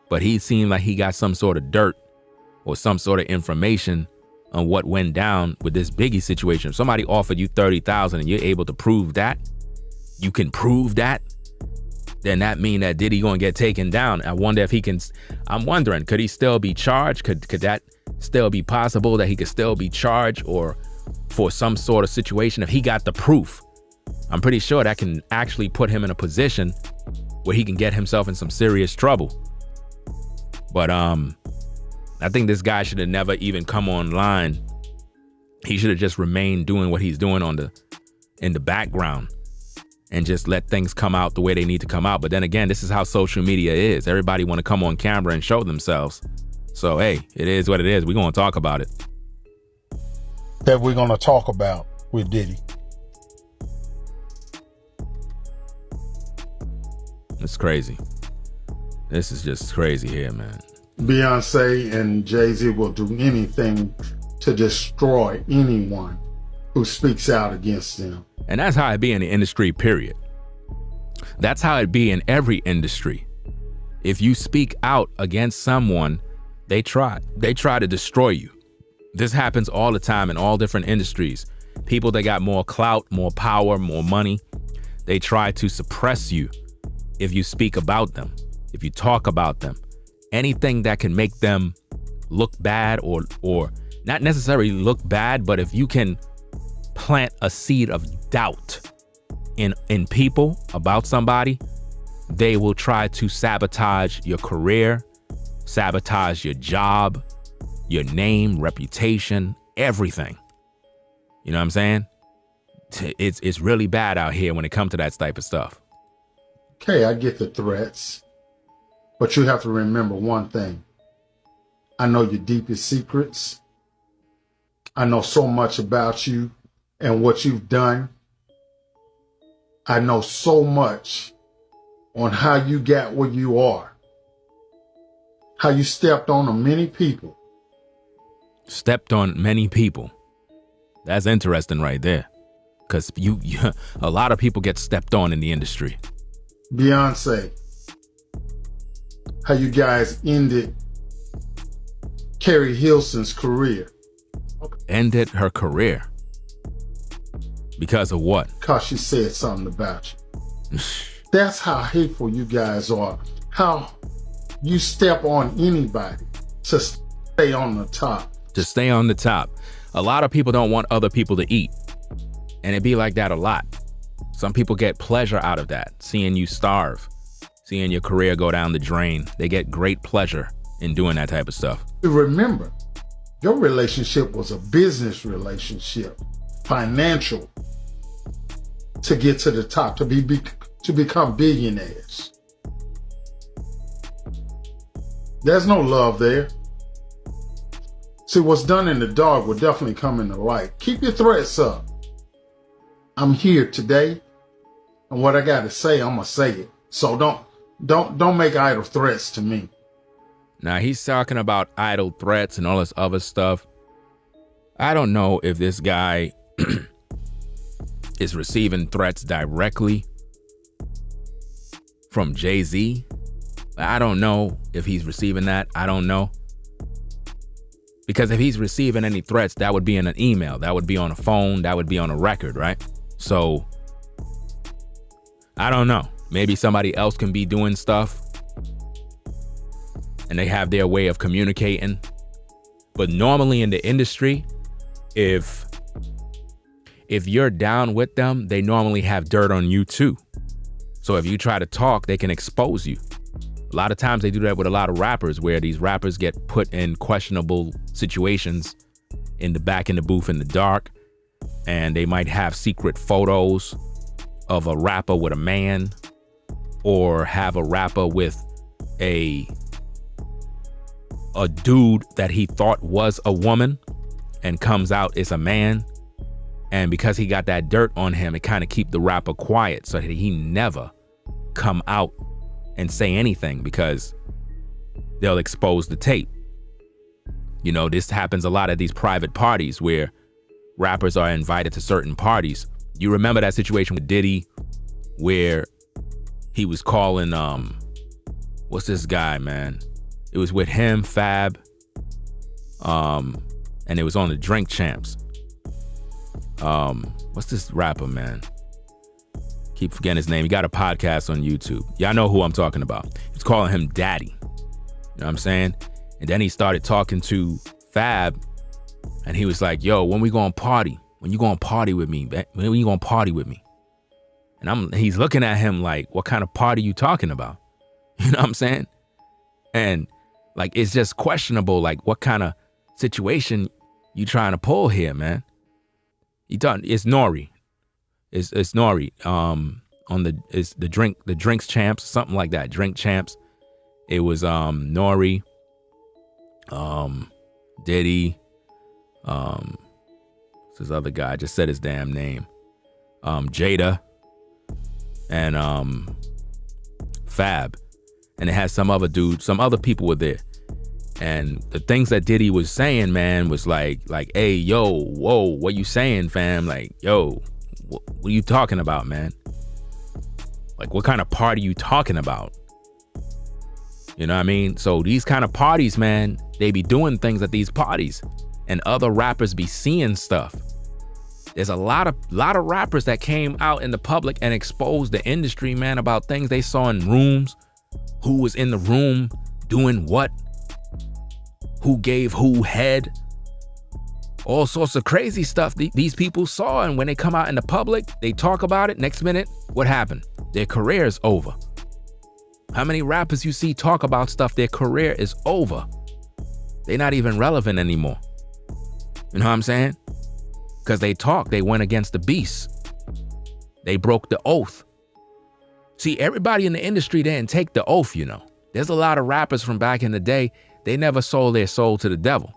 but he seemed like he got some sort of dirt or some sort of information on what went down with this Biggie situation. If somebody offered you $30,000 and you're able to prove that, you can prove that, then that mean that Diddy gonna get taken down. I wonder if he can, I'm wondering, could he still be charged? Could that still be possible that he could still be charged, or for some sort of situation if he got the proof? I'm pretty sure that can actually put him in a position where he can get himself in some serious trouble. But I think this guy should have never even come online. He should have just remained doing what he's doing in the background and just let things come out the way they need to come out. But then again, this is how social media is. Everybody want to come on camera and show themselves. So, hey, it is what it is. We're going to talk about it. That we're going to talk about with Diddy. It's crazy. This is just crazy here, man. Beyonce and Jay-Z will do anything to destroy anyone who speaks out against them. And that's how it be in the industry, period. That's how it be in every industry. If you speak out against someone, they try to destroy you. This happens all the time in all different industries. People that got more clout, more power, more money, they try to suppress you if you speak about them, if you talk about them. Anything that can make them look bad or not necessarily look bad, but if you can plant a seed of doubt in people about somebody, they will try to sabotage your career, sabotage your job, your name, reputation, everything. You know what I'm saying? It's really bad out here when it comes to that type of stuff. Okay, I get the threats, but you have to remember one thing. I know your deepest secrets. I know so much about you and what you've done. I know so much on how you got where you are, how you stepped on many people. Stepped on many people. That's interesting right there. Because you a lot of people get stepped on in the industry. Beyoncé, how you guys ended Carrie Hilson's career. Ended her career. Because of what? Because she said something about you. That's how hateful you guys are. How you step on anybody to stay on the top. To stay on the top. A lot of people don't want other people to eat. And it be like that a lot. Some people get pleasure out of that, seeing you starve, seeing your career go down the drain. They get great pleasure in doing that type of stuff. Remember, your relationship was a business relationship, financial, to get to the top, to become billionaires. There's no love there. See, what's done in the dark will definitely come in the light. Keep your threats up. I'm here today, and what I got to say, I'm gonna say it. So don't make idle threats to me. Now he's talking about idle threats and all this other stuff. I don't know if this guy is receiving threats directly from Jay-Z. I don't know if he's receiving that. I don't know. Because if he's receiving any threats, that would be in an email. That would be on a phone. That would be on a record, right? So, I don't know. Maybe somebody else can be doing stuff and they have their way of communicating. But normally in the industry, if you're down with them, they normally have dirt on you too. So if you try to talk, they can expose you. A lot of times they do that with a lot of rappers, where these rappers get put in questionable situations in the booth in the dark, and they might have secret photos of a rapper with a man, or have a rapper with a dude that he thought was a woman and comes out as a man. And because he got that dirt on him, it kind of keep the rapper quiet so that he never come out and say anything, because they'll expose the tape. You know, this happens a lot at these private parties where rappers are invited to certain parties. You remember that situation with Diddy where he was calling, what's this guy, man? It was with him, Fab, and it was on the Drink Champs. What's this rapper, man? Keep forgetting his name. He got a podcast on YouTube. Y'all know who I'm talking about. He's calling him Daddy. You know what I'm saying? And then he started talking to Fab, and he was like, yo, when we gonna party? When you gonna party with me? When you gonna party with me? And he's looking at him like, what kind of party you talking about? You know what I'm saying? And like, it's just questionable, like what kind of situation you trying to pull here, man? It's Nori. It's Nori. It's the Drinks Champs, something like that. Drink Champs. It was Nori, Diddy, what's this other guy? I just said his damn name. Jada, and Fab. And it has some other dude, some other people were there. And the things that Diddy was saying, man, was like, hey, yo, whoa, what you saying, fam? Like, yo, what are you talking about, man? Like, what kind of party you talking about? You know what I mean? So these kind of parties, man, they be doing things at these parties, and other rappers be seeing stuff. There's a lot of rappers that came out in the public and exposed the industry, man, about things they saw in rooms, who was in the room doing what, who gave who head, all sorts of crazy stuff these people saw. And when they come out in the public, they talk about it. Next minute, what happened? Their career is over. How many rappers you see talk about stuff, their career is over? They're not even relevant anymore. You know what I'm saying? Because they went against the beast. They broke the oath. See, everybody in the industry didn't take the oath, you know. There's a lot of rappers from back in the day, they never sold their soul to the devil.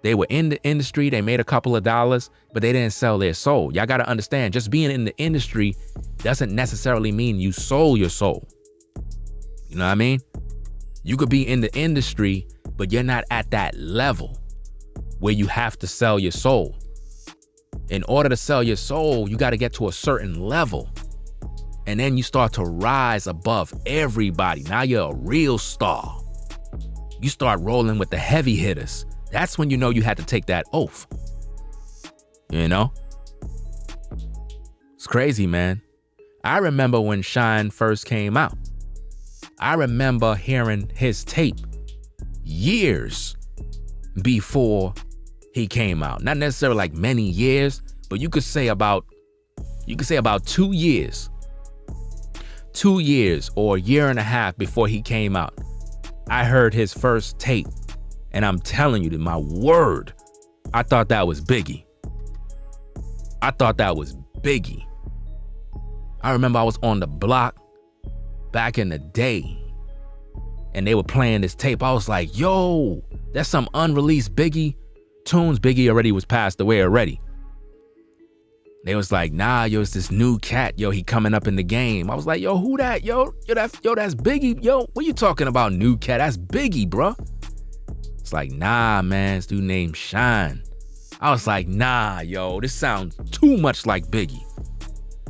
They were in the industry, they made a couple of dollars, but they didn't sell their soul. Y'all gotta understand, just being in the industry doesn't necessarily mean you sold your soul. You know what I mean? You could be in the industry, but you're not at that level where you have to sell your soul. In order to sell your soul, you gotta get to a certain level. And then you start to rise above everybody. Now you're a real star. You start rolling with the heavy hitters. That's when you know you had to take that oath. You know? It's crazy, man. I remember when Shine first came out. I remember hearing his tape years before he came out. Not necessarily like many years, but you could say about 2 years. 2 years or a year and a half before he came out, I heard his first tape. And I'm telling you, to my word, I thought that was Biggie. I remember I was on the block back in the day, and they were playing this tape. I was like, yo, that's some unreleased Biggie tunes. Biggie already was passed away already. They was like, nah, yo, it's this new cat. Yo, he coming up in the game. I was like, yo, who that? Yo, that's Biggie. Yo, what you talking about, new cat? That's Biggie, bro. It's like, nah, man, this dude named Shine. I was like, nah, yo, this sounds too much like Biggie.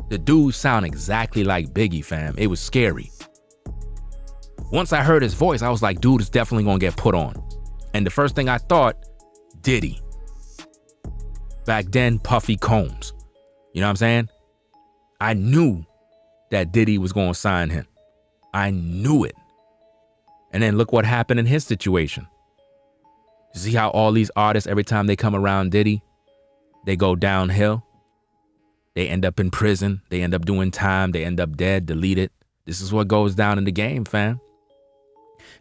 The dude sound exactly like Biggie, fam. It was scary. Once I heard his voice, I was like, dude, it's definitely gonna get put on. And the first thing I thought, Diddy. Back then, Puffy Combs. You know what I'm saying? I knew that Diddy was gonna sign him. I knew it. And then look what happened in his situation. You see how all these artists, every time they come around Diddy, they go downhill. They end up in prison. They end up doing time. They end up dead, deleted. This is what goes down in the game, fam.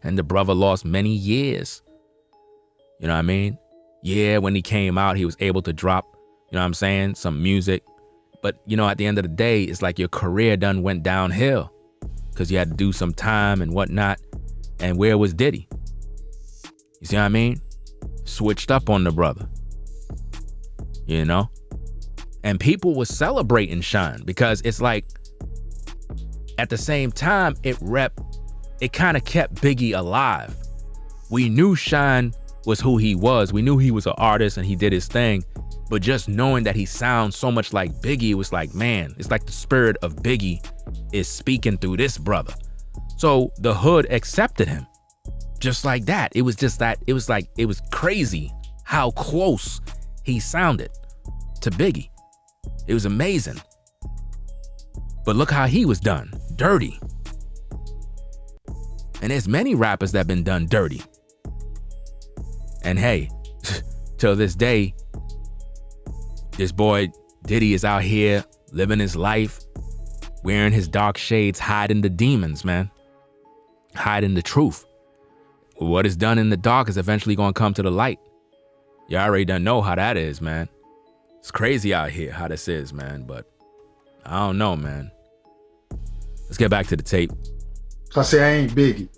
And the brother lost many years. You know what I mean? Yeah, when he came out, he was able to drop, you know what I'm saying, some music. But, you know, at the end of the day, it's like your career done went downhill because you had to do some time and whatnot. And where was Diddy? You see what I mean? Switched up on the brother. You know? And people were celebrating Shine because it's like, at the same time, it kind of kept Biggie alive. We knew Shine was who he was. We knew he was an artist and he did his thing. But just knowing that he sounds so much like Biggie, it was like, man, it's like the spirit of Biggie is speaking through this brother. So the hood accepted him just like that. It was just that, it was crazy how close he sounded to Biggie. It was amazing. But look how he was done, dirty. And there's many rappers that have been done dirty. And hey, till this day, this boy Diddy is out here living his life, wearing his dark shades, hiding the demons, man. Hiding the truth. What is done in the dark is eventually gonna come to the light. You already done know how that is, man. It's crazy out here how this is, man, but I don't know, man. Let's get back to the tape. I say I ain't Biggie.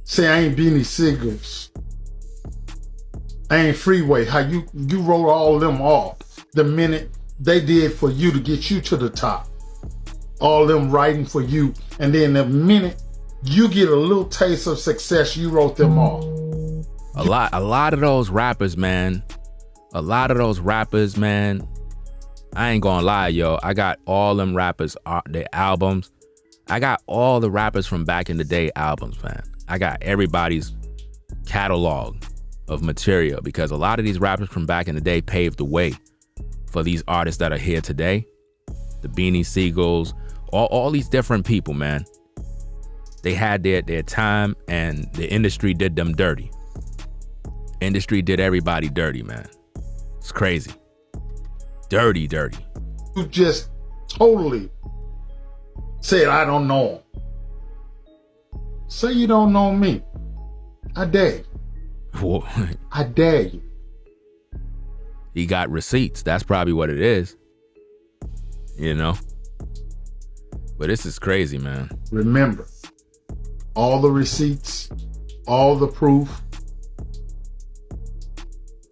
Say I ain't Beanie Siegels. I ain't Freeway. How you wrote all of them off the minute they did for you to get you to the top. All them writing for you. And then the minute you get a little taste of success, you wrote them off. A lot of those rappers, man. A lot of those rappers, man. I ain't gonna lie, yo. I got all them rappers, their albums. I got all the rappers from back in the day albums, man. I got everybody's catalog of material because a lot of these rappers from back in the day paved the way for these artists that are here today. The Beanie Siegels, all these different people, man. They had their time and the industry did them dirty. Industry did everybody dirty, man. It's crazy. Dirty. You just totally said, I don't know him. Say you don't know me. I dare you. I dare you. He got receipts. That's probably what it is. You know? But this is crazy, man. Remember, all the receipts, all the proof,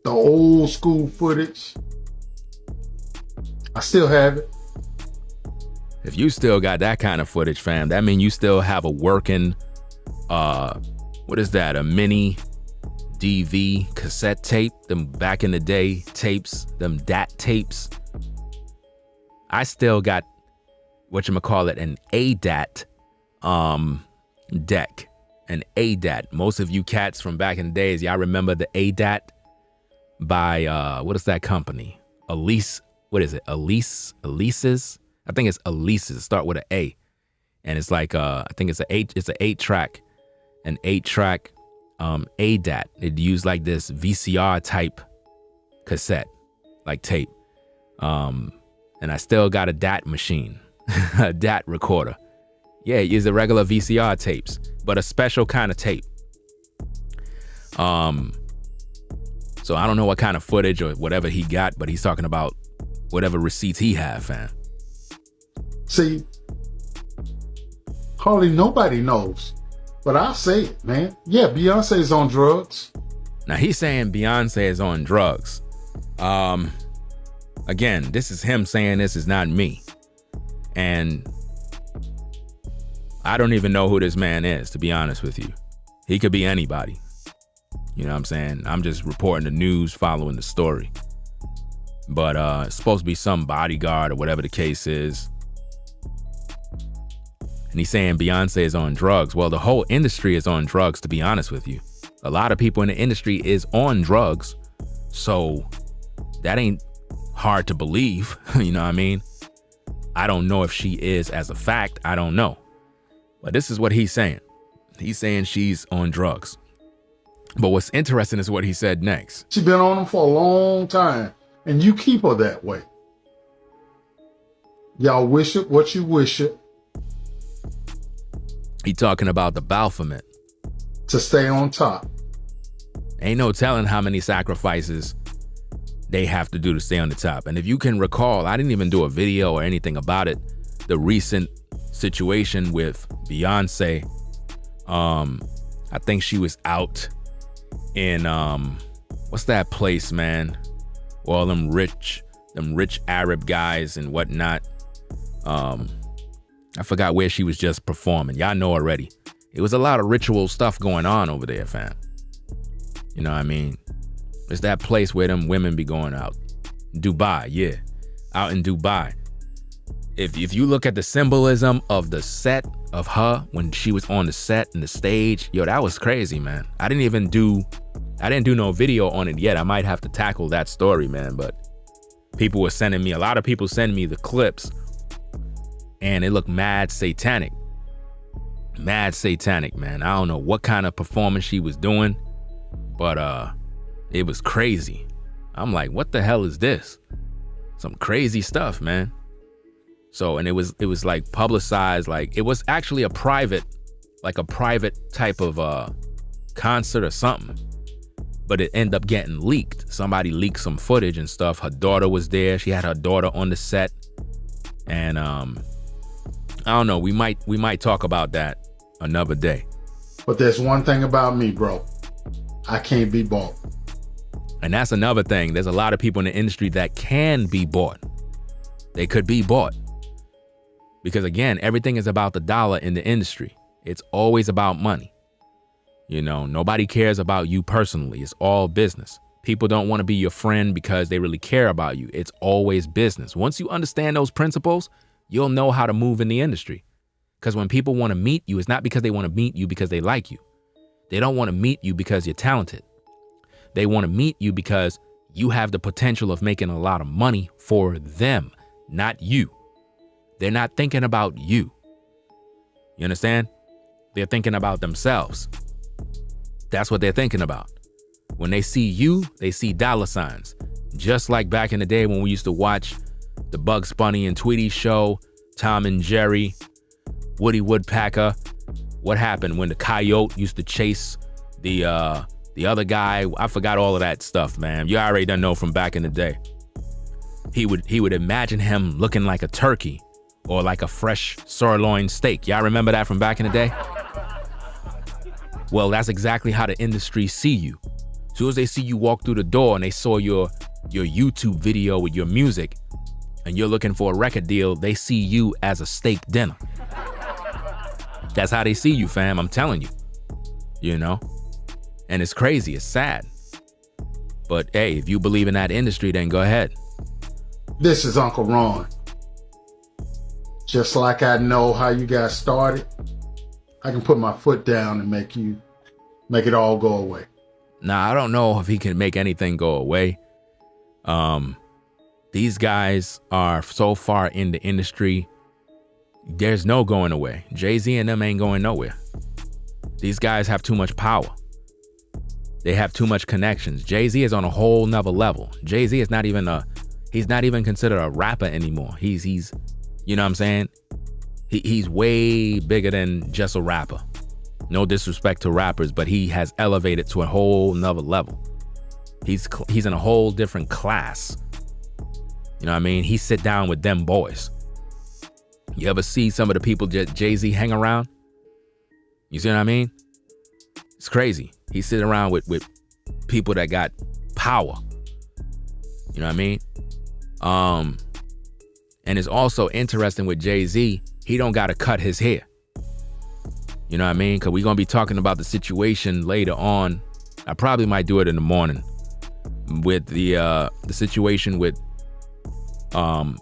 the old school footage, I still have it. If you still got that kind of footage, fam, that means you still have a working, what is that? A mini DV cassette tape, them back in the day tapes, them DAT tapes. I still got, whatchamacallit, an ADAT deck, an ADAT. Most of you cats from back in the days, y'all remember the ADAT by, what is that company? Elise, what is it? Elise's? I think it's Elise's, start with an A. And it's like, I think it's an 8-track ADAT. It used like this VCR type cassette, like tape. And I still got a DAT machine, a DAT recorder. Yeah, it used the regular VCR tapes, but a special kind of tape. So I don't know what kind of footage or whatever he got, but he's talking about whatever receipts he have, fam. See, hardly nobody knows, but I'll say it, man. Yeah, Beyonce's on drugs. Now he's saying Beyonce is on drugs. Again, this is him saying this, is not me. And I don't even know who this man is, to be honest with you. He could be anybody. You know what I'm saying? I'm just reporting the news, following the story. But it's supposed to be some bodyguard or whatever the case is. And he's saying Beyonce is on drugs. Well, the whole industry is on drugs, to be honest with you. A lot of people in the industry is on drugs. So that ain't hard to believe. You know what I mean? I don't know if she is as a fact. I don't know. But this is what he's saying. He's saying she's on drugs. But what's interesting is what he said next. She's been on them for a long time. And you keep her that way. Y'all wish it what you wish it. He talking about the Baphomet. To stay on top. Ain't no telling how many sacrifices they have to do to stay on the top. And if you can recall, I didn't even do a video or anything about it. The recent situation with Beyonce. I think she was out in, what's that place, man? All them rich Arab guys and whatnot. I forgot where she was just performing. Y'all know already. It was a lot of ritual stuff going on over there, fam. You know what I mean? It's that place where them women be going out. Dubai, yeah. Out in Dubai. If you look at the symbolism of the set of her when she was on the set and the stage, yo, that was crazy, man. I didn't do no video on it yet. I might have to tackle that story, man. But a lot of people send me the clips and it looked mad satanic. Mad satanic, man. I don't know what kind of performance she was doing, but it was crazy. I'm like, what the hell is this? Some crazy stuff, man. So, and it was like publicized, like it was actually a private type of concert or something. But it ended up getting leaked. Somebody leaked some footage and stuff. Her daughter was there. She had her daughter on the set. And I don't know, we might talk about that another day. But there's one thing about me, bro. I can't be bought. And that's another thing. There's a lot of people in the industry that can be bought. They could be bought. Because again, everything is about the dollar in the industry. It's always about money. You know, nobody cares about you personally. It's all business. People don't want to be your friend because they really care about you. It's always business. Once you understand those principles, you'll know how to move in the industry. Because when people want to meet you, it's not because they want to meet you because they like you. They don't want to meet you because you're talented. They want to meet you because you have the potential of making a lot of money for them, not you. They're not thinking about you. You understand? They're thinking about themselves. That's what they're thinking about. When they see you, they see dollar signs. Just like back in the day when we used to watch the Bugs Bunny and Tweety show, Tom and Jerry, Woody Woodpecker. What happened when the coyote used to chase the other guy? I forgot all of that stuff, man. You already done know from back in the day. He would imagine him looking like a turkey or like a fresh sirloin steak. Y'all remember that from back in the day? Well, that's exactly how the industry see you. As soon as they see you walk through the door and they saw your YouTube video with your music and you're looking for a record deal, they see you as a steak dinner. That's how they see you, fam. I'm telling you, you know, and it's crazy. It's sad. But hey, if you believe in that industry, then go ahead. This is Uncle Ron. Just like I know how you guys started, I can put my foot down and make it all go away. Now, I don't know if he can make anything go away. These guys are so far in the industry, there's no going away. Jay-Z and them ain't going nowhere. These guys have too much power. They have too much connections. Jay-Z is on a whole nother level. Jay-Z is he's not even considered a rapper anymore. He's you know what I'm saying? He's way bigger than just a rapper. No disrespect to rappers, but he has elevated to a whole nother level. He's in a whole different class. You know what I mean? He sit down with them boys. You ever see some of the people Jay-Z hang around? You see what I mean? It's crazy. He sit around with people that got power. You know what I mean? And it's also interesting with Jay-Z, he don't got to cut his hair. You know what I mean? Because we're going to be talking about the situation later on. I probably might do it in the morning with the situation with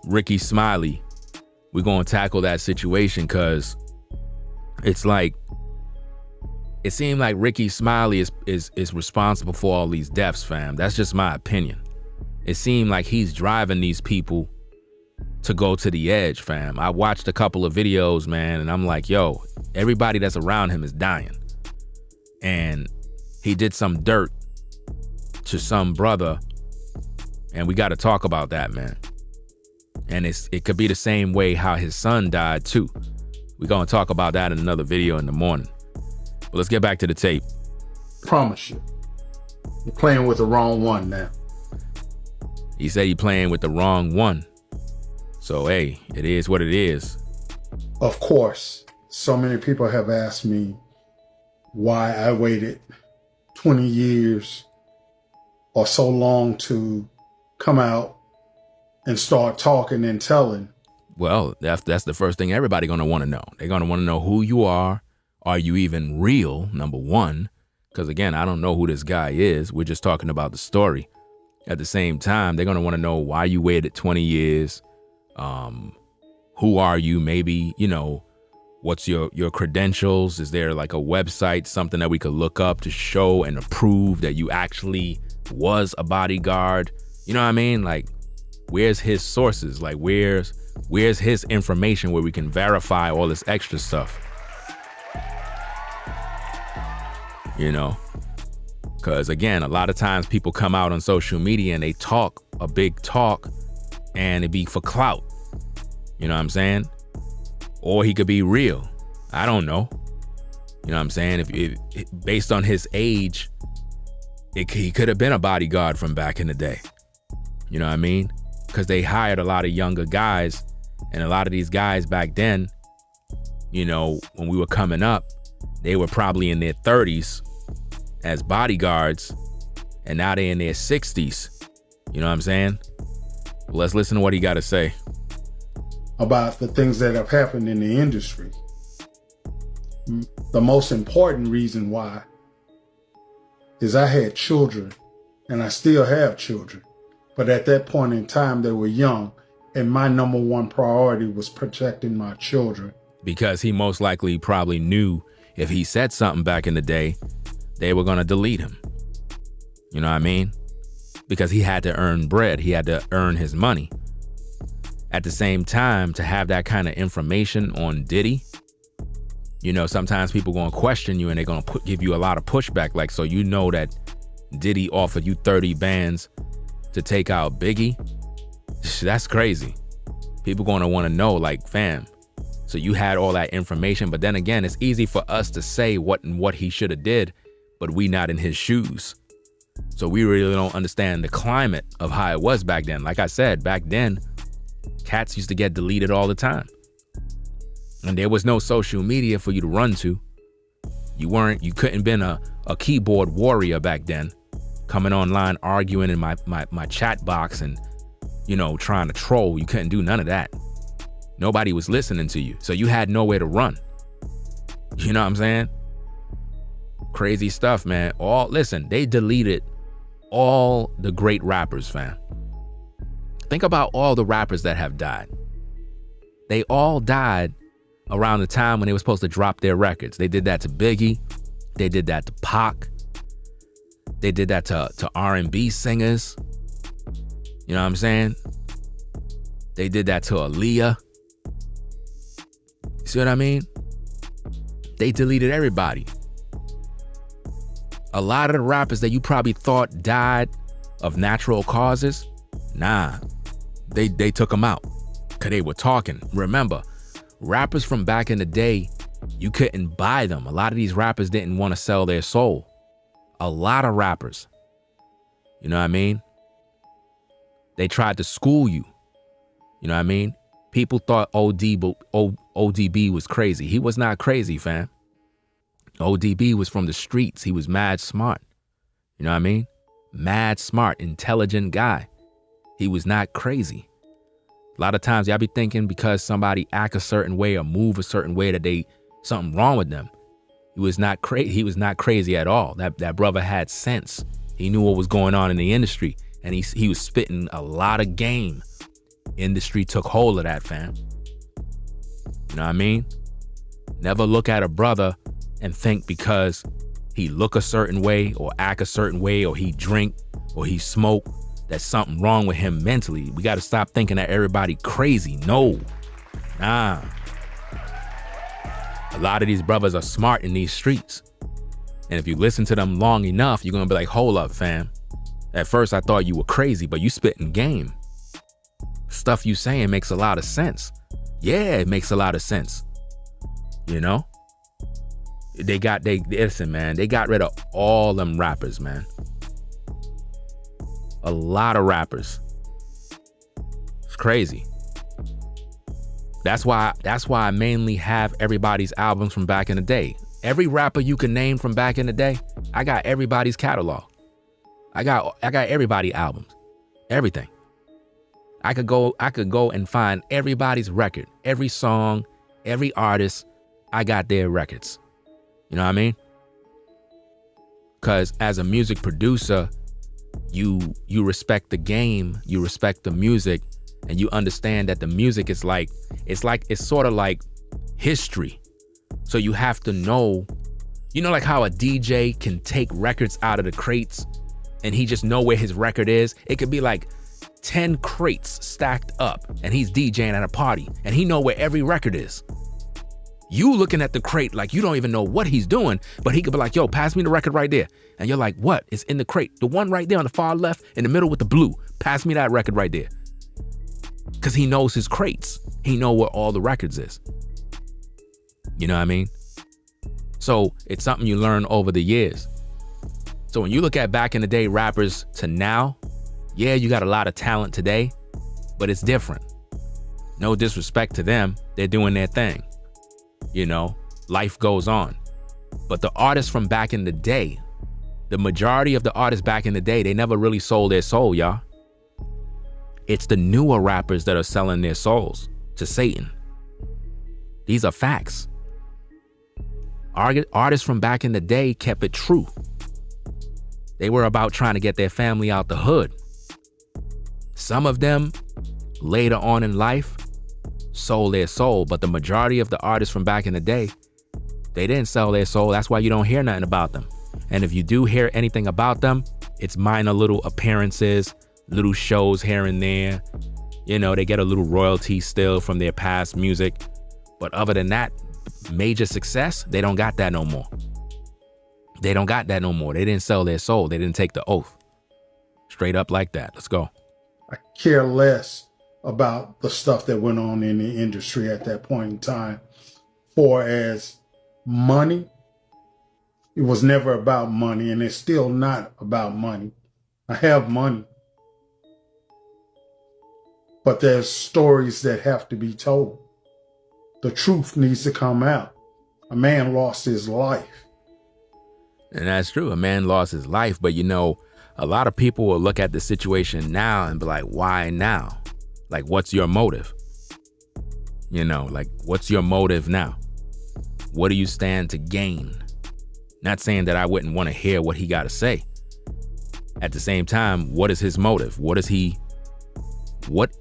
Ricky Smiley. We're going to tackle that situation because it's like, it seemed like Ricky Smiley is responsible for all these deaths, fam. That's just my opinion. It seemed like he's driving these people to go to the edge, fam. I watched a couple of videos, man, and I'm like, yo, everybody that's around him is dying. And he did some dirt to some brother, and we got to talk about that, man. And it could be the same way how his son died too. We're going to talk about that in another video in the morning. But let's get back to the tape. Promise you, you're playing with the wrong one now. He said you're playing with the wrong one. So, hey, it is what it is. Of course, so many people have asked me why I waited 20 years or so long to come out and start talking and telling. Well, that's the first thing everybody going to want to know. They're going to want to know who you are. Are you even real, number one? Because, again, I don't know who this guy is. We're just talking about the story. At the same time, they're going to want to know why you waited 20 years. Who are you? Maybe, you know, what's your credentials? Is there like a website, something that we could look up to show and prove that you actually was a bodyguard? You know what I mean? Like, where's his sources? Like, where's his information where we can verify all this extra stuff? You know, because again, a lot of times people come out on social media and they talk a big talk and it be for clout. You know what I'm saying? Or he could be real. I don't know. You know what I'm saying? If based on his age, he could have been a bodyguard from back in the day. You know what I mean? Because they hired a lot of younger guys, and a lot of these guys back then, you know, when we were coming up, they were probably in their 30s as bodyguards, and now they're in their 60s. You know what I'm saying? Well, let's listen to what he got to say about the things that have happened in the industry. The most important reason why is I had children, and I still have children. But at that point in time, they were young, and my number one priority was protecting my children. Because he most likely probably knew if he said something back in the day, they were going to delete him. You know what I mean? Because he had to earn bread. He had to earn his money. At the same time, to have that kind of information on Diddy, you know, sometimes people going to question you and they're going to give you a lot of pushback. Like, so you know that Diddy offered you 30 bands to take out Biggie? That's crazy. People going to want to know, like, fam, so you had all that information. But then again, it's easy for us to say what he should have did, but we not in his shoes. So we really don't understand the climate of how it was back then. Like I said, back then, cats used to get deleted all the time. And there was no social media for you to run to. You couldn't been a keyboard warrior back then, coming online, arguing in my chat box and, you know, trying to troll. You couldn't do none of that. Nobody was listening to you. So you had nowhere to run. You know what I'm saying? Crazy stuff, man. Listen, they deleted all the great rappers, fam. Think about all the rappers that have died. They all died around the time when they were supposed to drop their records. They did that to Biggie. They did that to Pac. They did that to R&B singers. You know what I'm saying? They did that to Aaliyah. You see what I mean? They deleted everybody. A lot of the rappers that you probably thought died of natural causes, nah, they took them out because they were talking. Remember, rappers from back in the day, you couldn't buy them. A lot of these rappers didn't want to sell their soul. A lot of rappers. You know what I mean? They tried to school you. You know what I mean? People thought ODB was crazy. He was not crazy, fam. ODB was from the streets. He was mad smart. You know what I mean? Mad smart, intelligent guy. He was not crazy. A lot of times y'all be thinking because somebody act a certain way or move a certain way that something wrong with them. He was not crazy at all. That brother had sense. He knew what was going on in the industry, and he was spitting a lot of game. Industry took hold of that, fam. You know what I mean? Never look at a brother and think because he look a certain way or act a certain way or he drink or he smoke, that's something wrong with him mentally. We got to stop thinking that everybody crazy. No, nah. A lot of these brothers are smart in these streets. And if you listen to them long enough, you're going to be like, hold up, fam. At first I thought you were crazy, but you spitting game. Stuff you saying makes a lot of sense. Yeah, it makes a lot of sense. You know? Listen, man, they got rid of all them rappers, man. A lot of rappers. It's crazy. That's why I mainly have everybody's albums from back in the day. Every rapper you can name from back in the day, I got everybody's catalog. I got everybody albums. Everything. I could go and find everybody's record, every song, every artist. I got their records. You know what I mean? Because as a music producer, you respect the game, you respect the music, and you understand that the music is it's sort of like history. So you have to know, you know, like how a DJ can take records out of the crates and he just know where his record is. It could be like 10 crates stacked up and he's DJing at a party and he know where every record is. You looking at the crate like you don't even know what he's doing, but he could be like, yo, pass me the record right there. And you're like, what? It's in the crate. The one right there on the far left in the middle with the blue. Pass me that record right there. Because he knows his crates. He know where all the records is. You know what I mean? So it's something you learn over the years. So when you look at back in the day rappers to now, yeah, you got a lot of talent today, but it's different. No disrespect to them. They're doing their thing. You know, life goes on. But the artists from back in the day, the majority of the artists back in the day, they never really sold their soul, y'all. It's the newer rappers that are selling their souls to Satan. These are facts. Artists from back in the day kept it true. They were about trying to get their family out the hood. Some of them, later on in life, sold their soul, but the majority of the artists from back in the day, they didn't sell their soul. That's why you don't hear nothing about them. And if you do hear anything about them, it's minor little appearances, little shows here and there. You know, they get a little royalty still from their past music. But other than that, major success, they don't got that no more. They don't got that no more. They didn't sell their soul. They didn't take the oath. Straight up like that. Let's go. I care less about the stuff that went on in the industry at that point in time. For as money, it was never about money, and it's still not about money. I have money, but there's stories that have to be told. The truth needs to come out. A man lost his life. And that's true. A man lost his life. But, you know, a lot of people will look at the situation now and be like, why now? Like, what's your motive? You know, like, what's your motive now? What do you stand to gain? Not saying that I wouldn't want to hear what he got to say. At the same time, what is his motive? What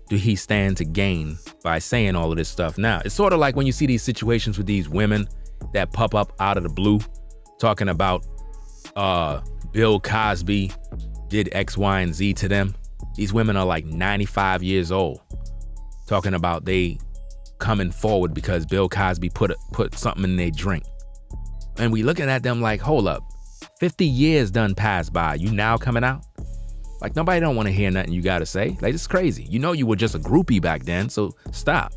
do he stand to gain by saying all of this stuff now? It's sort of like when you see these situations with these women that pop up out of the blue talking about Bill Cosby did X, Y, and Z to them. These women are like 95 years old talking about they coming forward because Bill Cosby put something in their drink. And we looking at them like, hold up, 50 years done passed by. You now coming out? Like, nobody don't want to hear nothing you got to say. Like, it's crazy. You know you were just a groupie back then, so stop.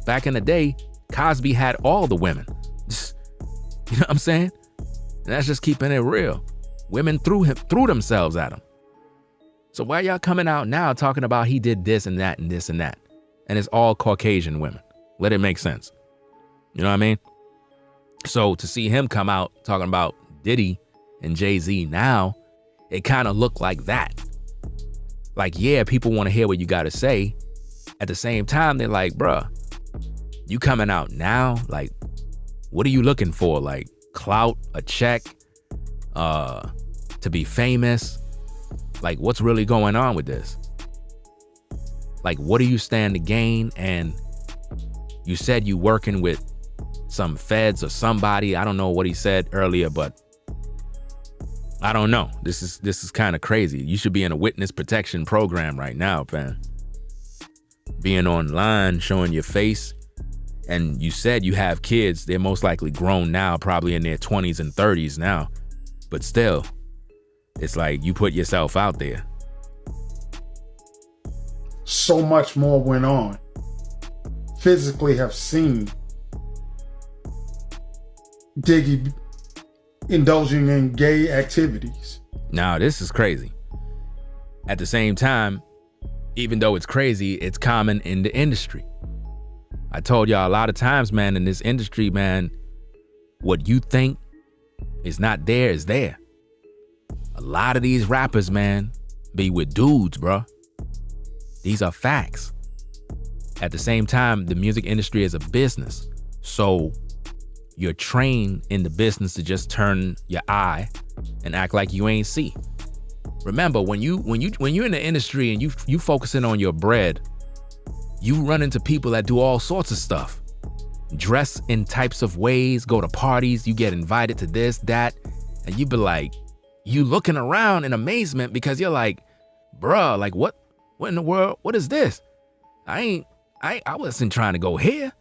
Back in the day, Cosby had all the women. You know what I'm saying? And that's just keeping it real. Women threw themselves at him. So why y'all coming out now talking about he did this and that and this and that? And it's all Caucasian women. Let it make sense. You know what I mean? So to see him come out talking about Diddy and Jay-Z now, it kind of looked like that. Like, yeah, people want to hear what you got to say. At the same time, they're like, bruh, you coming out now? Like, what are you looking for? Like, clout, a check, to be famous? Like, what's really going on with this? Like, what do you stand to gain? And you said you working with some feds or somebody. I don't know what he said earlier, but I don't know. This is kind of crazy. You should be in a witness protection program right now, fam. Being online, showing your face. And you said you have kids. They're most likely grown now, probably in their 20s and 30s now. But still, it's like you put yourself out there. So much more went on. Physically have seen Diggy indulging in gay activities. Now, this is crazy. At the same time, even though it's crazy, it's common in the industry. I told y'all a lot of times, man, in this industry, man, what you think is not there is there. A lot of these rappers, man, be with dudes, bro. These are facts. At the same time, the music industry is a business. So you're trained in the business to just turn your eye and act like you ain't see. Remember, when you're in the industry and you focusing on your bread, you run into people that do all sorts of stuff. Dress in types of ways, go to parties, you get invited to this, that, and you be like, you looking around in amazement because you're like, bruh, like what in the world? What is this? I wasn't trying to go here.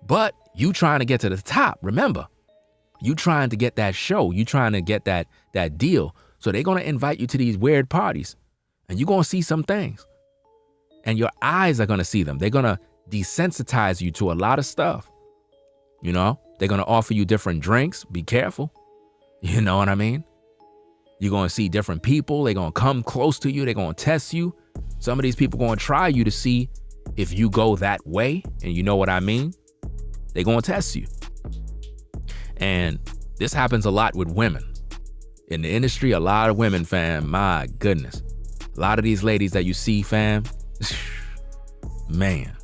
But you trying to get to the top, remember. You trying to get that show. You trying to get that deal. So they're going to invite you to these weird parties. And you're going to see some things. And your eyes are going to see them. They're going to desensitize you to a lot of stuff. You know? They're going to offer you different drinks. Be careful. You know what I mean? You're going to see different people. They're going to come close to you. They're going to test you. Some of these people are going to try you to see if you go that way. And you know what I mean? They're going to test you. And this happens a lot with women. In the industry, a lot of women, fam, my goodness. A lot of these ladies that you see, fam, man,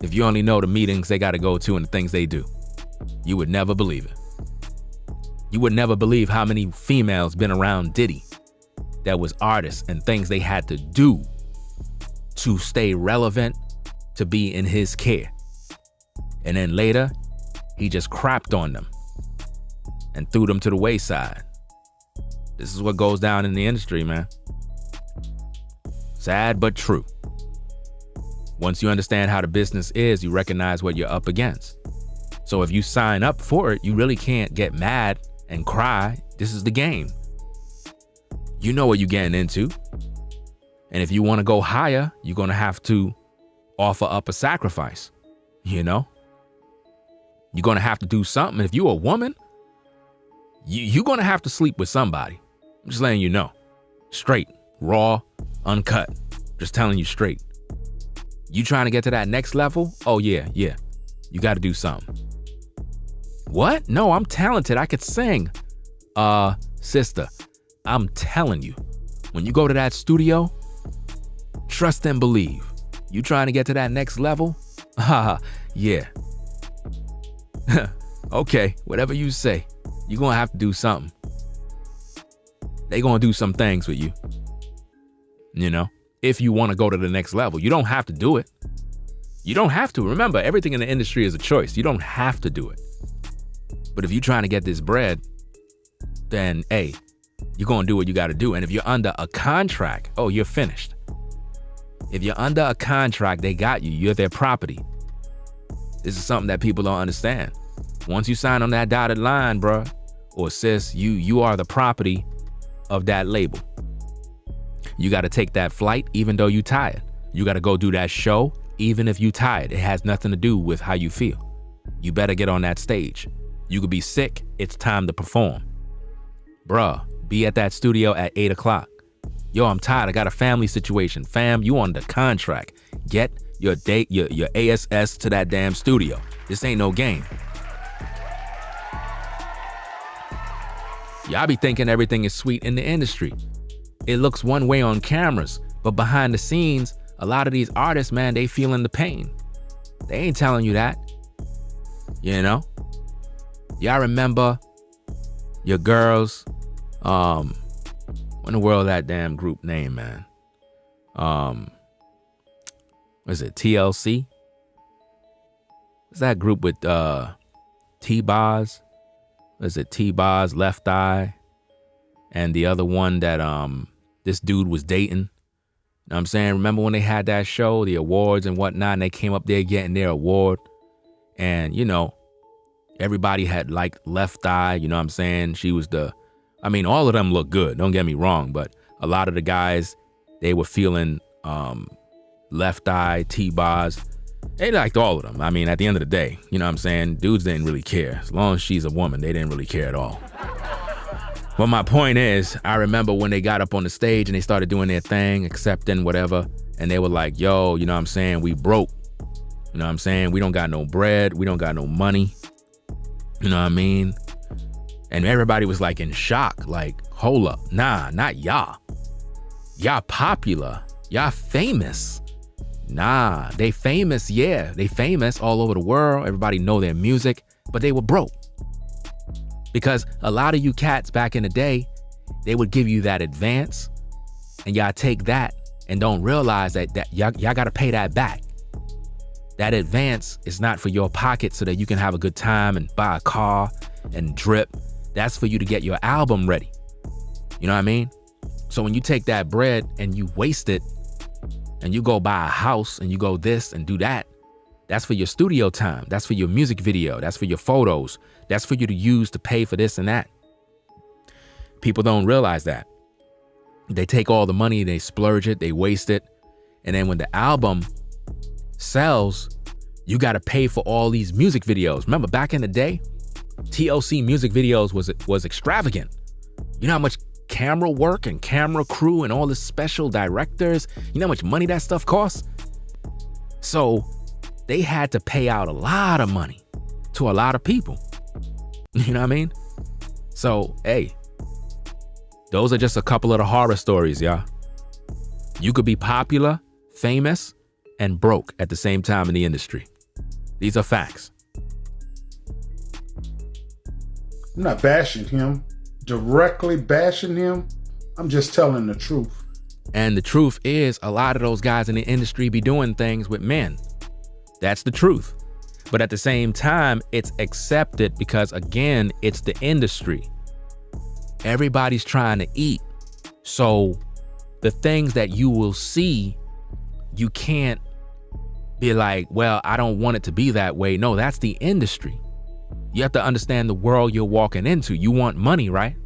if you only know the meetings they got to go to and the things they do, you would never believe it. You would never believe how many females been around Diddy that was artists and things they had to do to stay relevant, to be in his care. And then later, he just crapped on them and threw them to the wayside. This is what goes down in the industry, man. Sad but true. Once you understand how the business is, you recognize what you're up against. So if you sign up for it, you really can't get mad and cry. This is the game. You know what you're getting into. And if you want to go higher, you're going to have to offer up a sacrifice. You know? You're going to have to do something. If you're a woman, you're going to have to sleep with somebody. I'm just letting you know. Straight, raw, uncut. Just telling you straight. You trying to get to that next level? Oh, yeah. You got to do something. What? No, I'm talented. I could sing. Sister, I'm telling you, when you go to that studio, trust and believe. You trying to get to that next level? Yeah. Okay, whatever you say, you're going to have to do something. They going to do some things with you. You know, if you want to go to the next level, you don't have to do it. You don't have to. Remember, everything in the industry is a choice. You don't have to do it. But if you're trying to get this bread, then, hey, you're going to do what you got to do. And if you're under a contract, oh, you're finished. If you're under a contract, they got you. You're their property. This is something that people don't understand. Once you sign on that dotted line, bruh, or sis, you are the property of that label. You got to take that flight even though you tired. You got to go do that show even if you tired. It has nothing to do with how you feel. You better get on that stage. You could be sick. It's time to perform. Bruh, be at that studio at 8 o'clock. Yo, I'm tired. I got a family situation. Fam, you on the contract. Get your date, your ASS to that damn studio. This ain't no game. Y'all be thinking everything is sweet in the industry. It looks one way on cameras, but behind the scenes, a lot of these artists, man, they feeling the pain. They ain't telling you that. You know? Y'all remember your girls, what in the world that damn group name, man? What is it, TLC? What's that group with T-Boz? What is it, T-Boz, Left Eye? And the other one that this dude was dating. You know what I'm saying? Remember when they had that show, the awards and whatnot, and they came up there getting their award? And, you know, everybody had liked Left Eye, you know what I'm saying? She was all of them look good, don't get me wrong, but a lot of the guys, they were feeling Left Eye, T-Boz. They liked all of them. I mean, at the end of the day, you know what I'm saying? Dudes didn't really care. As long as she's a woman, they didn't really care at all. But my point is, I remember when they got up on the stage and they started doing their thing, accepting whatever, and they were like, yo, you know what I'm saying? We broke. You know what I'm saying? We don't got no bread. We don't got no money. You know what I mean? And everybody was like in shock, like, hold up. Nah, not y'all. Y'all popular. Y'all famous. Nah, they famous, yeah. They famous all over the world. Everybody know their music, but they were broke. Because a lot of you cats back in the day, they would give you that advance, and y'all take that and don't realize that y'all got to pay that back. That advance is not for your pocket so that you can have a good time and buy a car and drip. That's for you to get your album ready. You know what I mean? So when you take that bread and you waste it and you go buy a house and you go this and do that, that's for your studio time. That's for your music video. That's for your photos. That's for you to use to pay for this and that. People don't realize that. They take all the money, they splurge it, they waste it. And then when the album sells, you got to pay for all these music videos. Remember back in the day, TLC music videos was extravagant. You know how much camera work and camera crew and all the special directors, you know how much money that stuff costs? So they had to pay out a lot of money to a lot of people. You know what I mean? So, hey, those are just a couple of the horror stories, y'all. You could be popular, famous, and broke at the same time in the industry. These are facts. I'm not bashing him, directly bashing him. I'm just telling the truth. And the truth is, a lot of those guys in the industry be doing things with men. That's the truth. But at the same time, it's accepted because, again, it's the industry. Everybody's trying to eat. So the things that you will see, you can't be like, well, I don't want it to be that way. No, that's the industry. You have to understand the world you're walking into. You want money, right?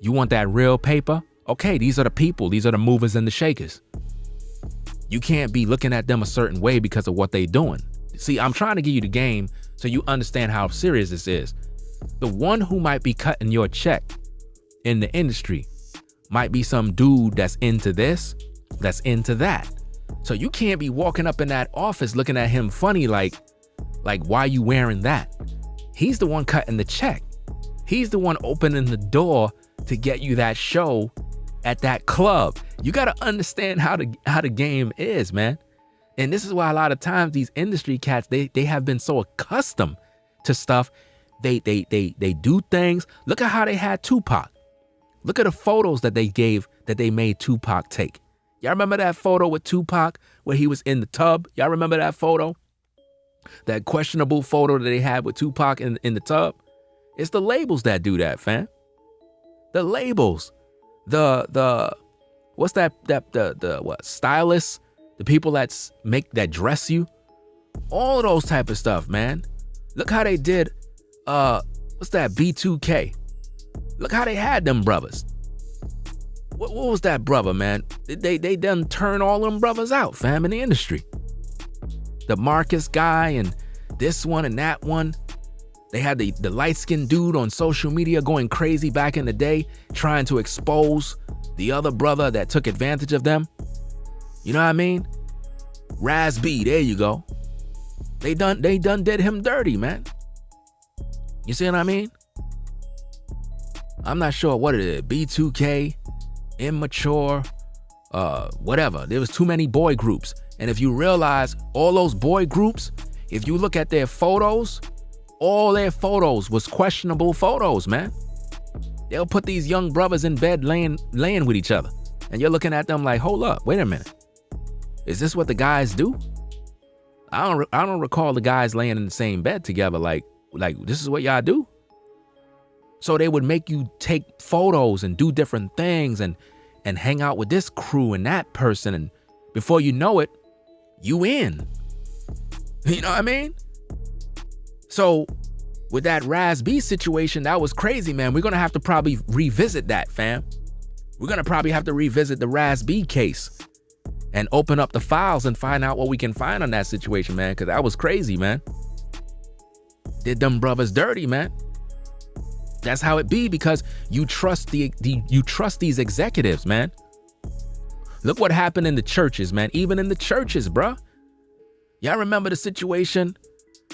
You want that real paper? Okay, these are the people. These are the movers and the shakers. You can't be looking at them a certain way because of what they're doing. See, I'm trying to give you the game so you understand how serious this is. The one who might be cutting your check in the industry might be some dude that's into this, that's into that. So you can't be walking up in that office looking at him funny like why you wearing that? He's the one cutting the check. He's the one opening the door to get you that show at that club. You got to understand how the game is, man. And this is why a lot of times these industry cats, they have been so accustomed to stuff. They do things. Look at how they had Tupac. Look at the photos that they made Tupac take. Y'all remember that photo with Tupac where he was in the tub? Y'all remember that photo? That questionable photo that they had with Tupac in the tub? It's the labels that do that, fam. The labels. The what's that what stylists, the people that dress you, all of those type of stuff, man. Look how they did what's that, B2K. Look how they had them brothers. What was that brother, man? They done turn all them brothers out, fam, in the industry. The Marcus guy and this one and that one. They had the light-skinned dude on social media going crazy back in the day, trying to expose the other brother that took advantage of them. You know what I mean? Raz B, there you go. They done did him dirty, man. You see what I mean? I'm not sure what it is. B2K, immature, whatever. There was too many boy groups. And if you realize all those boy groups, if you look at their photos, all their photos was questionable photos, man. They'll put these young brothers in bed laying with each other. And you're looking at them like, hold up, wait a minute. Is this what the guys do? I don't recall the guys laying in the same bed together like this is what y'all do? So they would make you take photos and do different things and hang out with this crew and that person. And before you know it, you in. You know what I mean? So with that Raz B situation, that was crazy, man. We're going to have to probably revisit that, fam. We're going to probably have to revisit the Raz B case and open up the files and find out what we can find on that situation, man, because that was crazy, man. Did them brothers dirty, man. That's how it be, because you trust you trust these executives, man. Look what happened in the churches, man. Even in the churches, bruh. Y'all remember the situation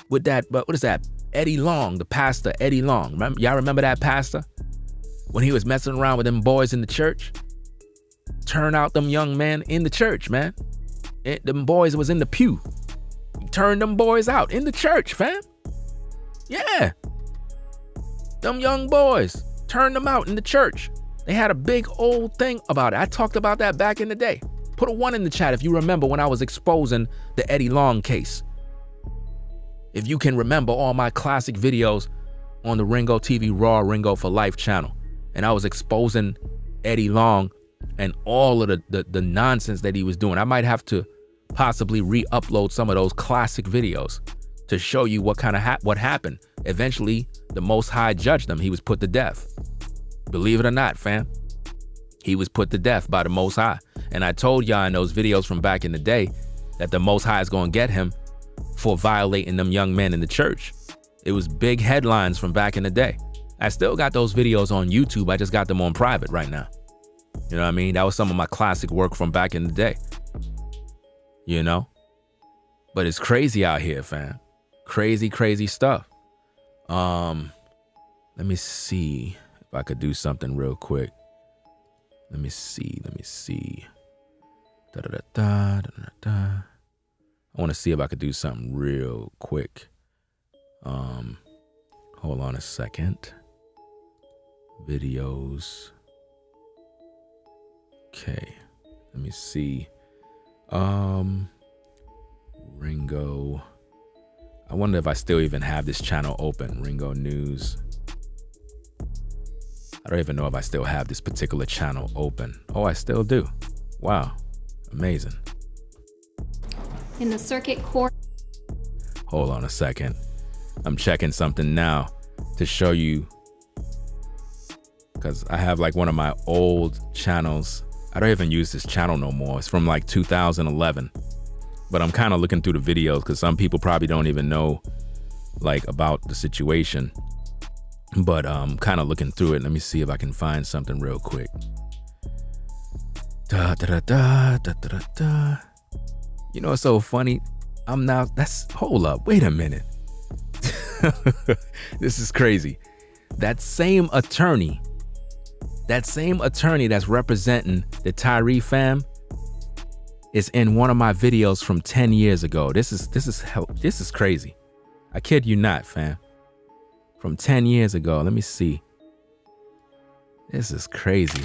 with that, what is that? Eddie Long, the pastor, Eddie Long. Y'all remember that pastor? When he was messing around with them boys in the church? Turn out them young men in the church, man. Them boys was in the pew. He turned them boys out in the church, fam. Yeah. Them young boys, turned them out in the church. They had a big old thing about it. I talked about that back in the day. Put a 1 in the chat if you remember when I was exposing the Eddie Long case. If you can remember all my classic videos on the Ringo TV Raw Ringo for Life channel. And I was exposing Eddie Long and all of the nonsense that he was doing. I might have to possibly re-upload some of those classic videos to show you what happened. Eventually, the Most High judged him. He was put to death. Believe it or not, fam. He was put to death by the Most High. And I told y'all in those videos from back in the day that the Most High is going to get him for violating them young men in the church. It was big headlines from back in the day. I still got those videos on YouTube. I just got them on private right now. You know what I mean? That was some of my classic work from back in the day. You know? But it's crazy out here, fam. Crazy, crazy stuff. Let me see if I could do something real quick. Let me see. I want to see if I could do something real quick. Hold on a second. videos. Okay, let me see. Ringo. I wonder if I still even have this channel open. Ringo News. I don't even know if I still have this particular channel open. Oh, I still do. Wow, amazing. In the circuit court. Hold on a second. I'm checking something now to show you, because I have like one of my old channels. I don't even use this channel no more. It's from like 2011. But I'm kind of looking through the videos because some people probably don't even know like about the situation. But I'm kind of looking through it. Let me see if I can find something real quick. Da, da, da, da, da, da, da. You know what's so funny? Hold up, wait a minute. This is crazy. That same attorney that's representing the Tyree fam is in one of my videos from 10 years ago. This is crazy. I kid you not, fam. From 10 years ago. Let me see. This is crazy.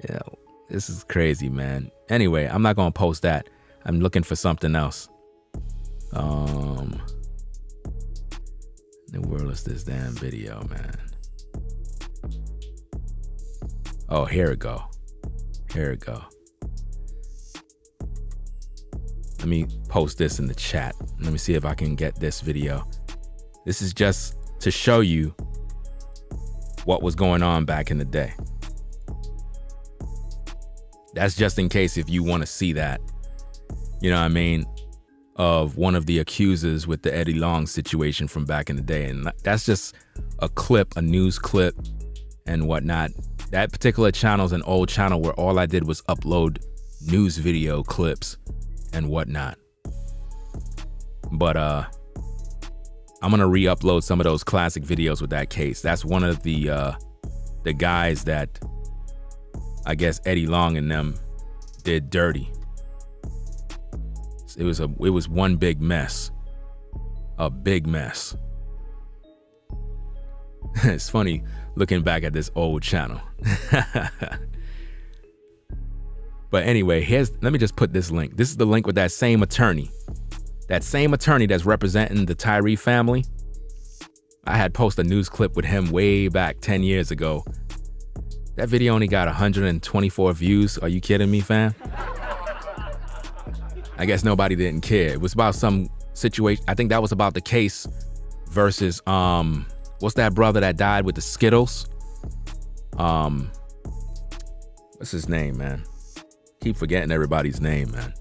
Yeah, this is crazy, man. Anyway, I'm not gonna post that. I'm looking for something else. The world is this damn video, man. Oh, here it go. Here it go. Let me post this in the chat. Let me see if I can get this video. This is just to show you what was going on back in the day. That's just in case if you want to see that, you know what I mean, of one of the accusers with the Eddie Long situation from back in the day. And that's just a clip, a news clip and whatnot. That particular channel is an old channel where all I did was upload news video clips and whatnot. But I'm gonna re-upload some of those classic videos with that case. That's one of the guys that I guess Eddie Long and them did dirty. It was one big mess. A big mess. It's funny looking back at this old channel. But anyway, let me just put this link. This is the link with that same attorney. That same attorney that's representing the Tyree family. I had posted a news clip with him way back 10 years ago. That video only got 124 views. Are you kidding me, fam? I guess nobody didn't care. It was about some situation. I think that was about the case versus, what's that brother that died with the Skittles? What's his name, man? Keep forgetting everybody's name, man.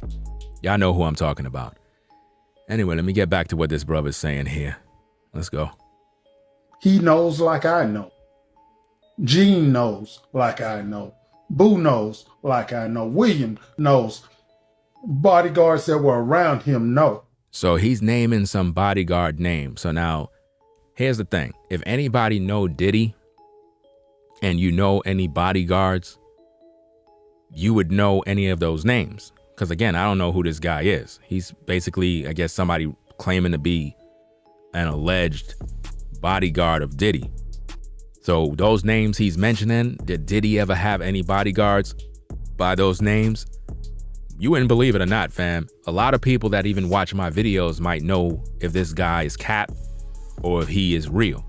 Y'all know who I'm talking about. Anyway, let me get back to what this brother's saying here. Let's go. He knows like I know. Gene knows like I know. Boo knows like I know. William knows. Bodyguards that were around him know. So he's naming some bodyguard name. So now, here's the thing. If anybody know Diddy and you know any bodyguards, you would know any of those names. Because again, I don't know who this guy is. He's basically, I guess, somebody claiming to be an alleged bodyguard of Diddy. So those names he's mentioning, did Diddy ever have any bodyguards by those names? You wouldn't believe it or not, fam. A lot of people that even watch my videos might know if this guy is cap or if he is real,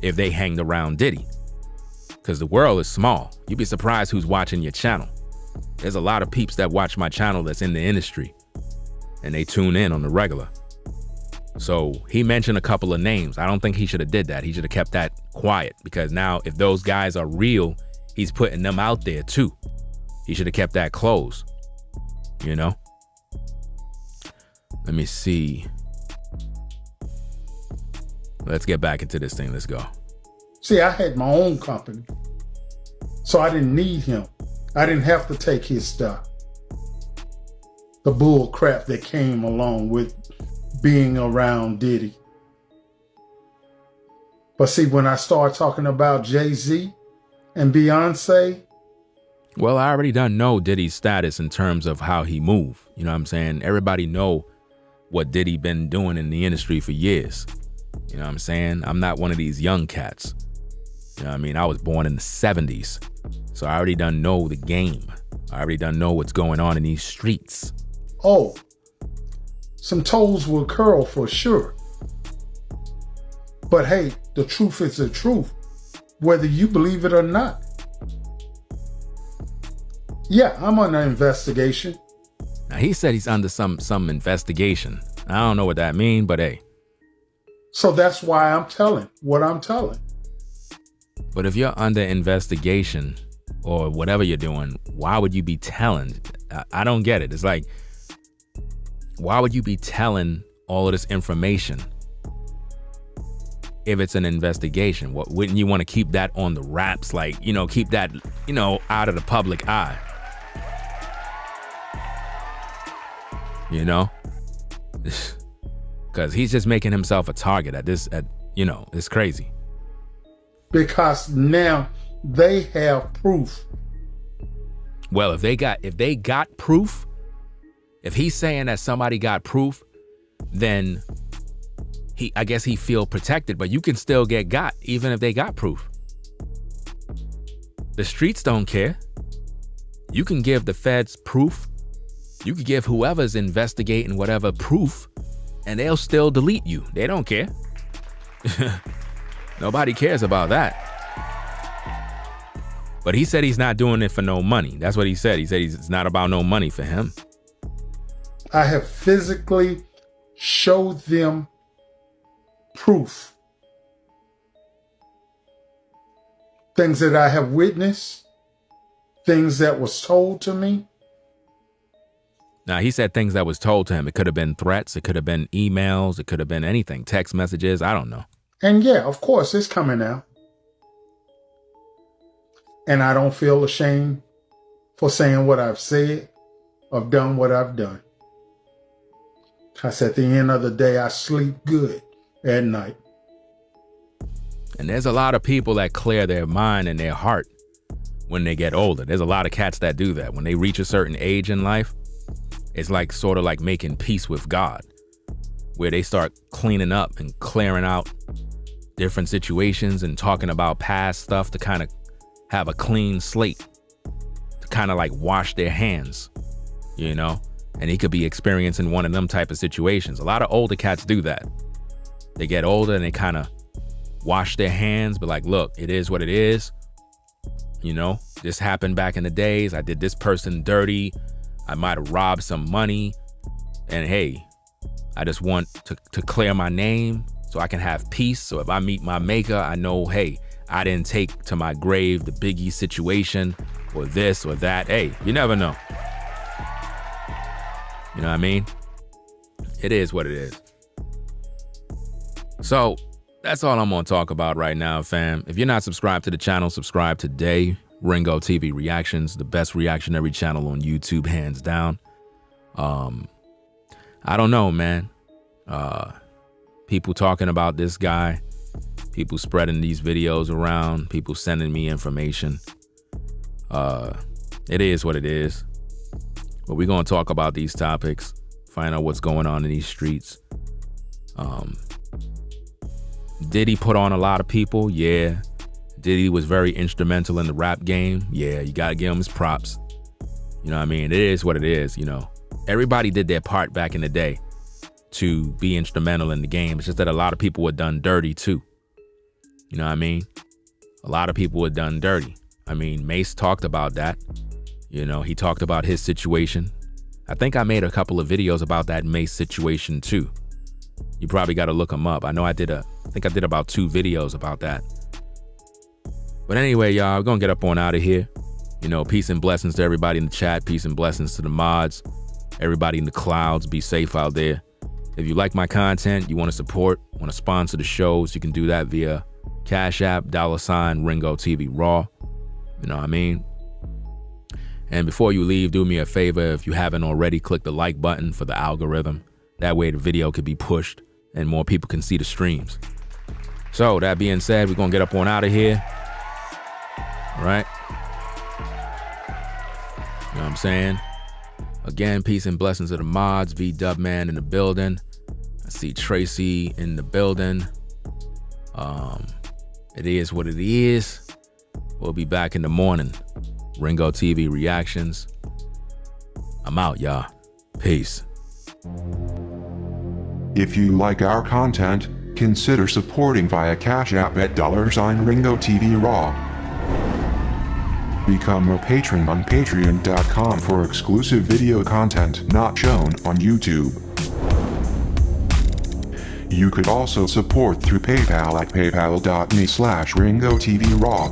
if they hanged around Diddy. Because the world is small. You'd be surprised who's watching your channel. There's a lot of peeps that watch my channel that's in the industry and they tune in on the regular. So he mentioned a couple of names. I don't think he should have did that. He should have kept that quiet because now if those guys are real, he's putting them out there too. He should have kept that closed, you know? Let me see. Let's get back into this thing. Let's go. See, I had my own company, so I didn't need him. I didn't have to take his stuff. The bull crap that came along with being around Diddy. But see, when I start talking about Jay-Z and Beyonce. Well, I already done know Diddy's status in terms of how he move. You know what I'm saying? Everybody know what Diddy been doing in the industry for years. You know what I'm saying? I'm not one of these young cats. You know what I mean? I was born in the 70s. So I already done know the game. I already done know what's going on in these streets. Oh, some toes will curl for sure. But hey, the truth is the truth, whether you believe it or not. Yeah, I'm under investigation. Now, he said he's under some investigation. I don't know what that means, but hey. So that's why I'm telling what I'm telling. But if you're under investigation or whatever you're doing, why would you be telling? I don't get it. It's like, why would you be telling all of this information if it's an investigation? What, wouldn't you want to keep that on the wraps? Like, you know, keep that, you know, out of the public eye. You know? Because he's just making himself a target you know, it's crazy. Because now they have proof. Well, if they got proof, if he's saying that somebody got proof, then I guess he feel protected, but you can still get got even if they got proof. The streets don't care. You can give the feds proof. You could give whoever's investigating whatever proof, and they'll still delete you. They don't care. Nobody cares about that. But he said he's not doing it for no money. That's what he said. He said it's not about no money for him. I have physically showed them proof. Things that I have witnessed, things that was told to me. Now, he said things that was told to him. It could have been threats. It could have been emails. It could have been anything. Text messages. I don't know. And yeah, of course, it's coming out. And I don't feel ashamed for saying what I've said, or done what I've done. Because at the end of the day, I sleep good at night. And there's a lot of people that clear their mind and their heart when they get older. There's a lot of cats that do that. When they reach a certain age in life, it's like sort of like making peace with God, where they start cleaning up and clearing out different situations and talking about past stuff to kind of have a clean slate, to kind of like wash their hands, you know? And he could be experiencing one of them type of situations. A lot of older cats do that. They get older and they kind of wash their hands, but like, look, it is what it is. You know, this happened back in the days. I did this person dirty. I might have robbed some money. And hey, I just want to clear my name so I can have peace. So if I meet my maker, I know, hey, I didn't take to my grave the Biggie situation or this or that. Hey, you never know. You know what I mean? It is what it is. So that's all I'm going to talk about right now, fam. If you're not subscribed to the channel, subscribe today. Ringo TV Reactions, the best reactionary channel on YouTube, hands down. I don't know, man. People talking about this guy, people spreading these videos around, people sending me information. It is what it is. But we're going to talk about these topics, find out what's going on in these streets. Diddy put on a lot of people, yeah. Diddy was very instrumental in the rap game. Yeah, you gotta give him his props. You know what I mean? It is what it is, you know. Everybody did their part back in the day to be instrumental in the game. It's just that a lot of people were done dirty too. You know what I mean? A lot of people were done dirty. I mean, Mace talked about that. You know, he talked about his situation. I think I made a couple of videos about that Mace situation too. You probably got to look them up. I know I think I did about 2 videos about that. But anyway, y'all, we're going to get up on out of here. You know, peace and blessings to everybody in the chat. Peace and blessings to the mods. Everybody in the clouds, be safe out there. If you like my content, you want to support, want to sponsor the shows, you can do that via Cash App, $ Ringo TV Raw. You know what I mean? And before you leave, do me a favor. If you haven't already, click the like button for the algorithm. That way the video could be pushed and more people can see the streams. So that being said, we're going to get up on out of here. All right. You know what I'm saying? Again, peace and blessings to the mods. V-Dub Man in the building. I see Tracy in the building. It is what it is. We'll be back in the morning. Ringo TV reactions. I'm out, y'all. Peace. If you like our content, consider supporting via Cash App at $Ringo TV Raw. Become a patron on patreon.com for exclusive video content not shown on YouTube. You could also support through PayPal at paypal.me/Ringo TV Raw.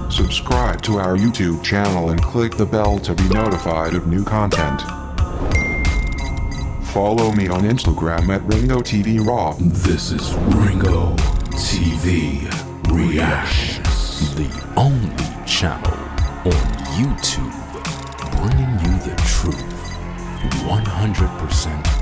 Subscribe to our YouTube channel and click the bell to be notified of new content. Follow me on Instagram at Ringo TV Raw. This is Ringo TV Reactions, the only channel on YouTube bringing you the truth 100%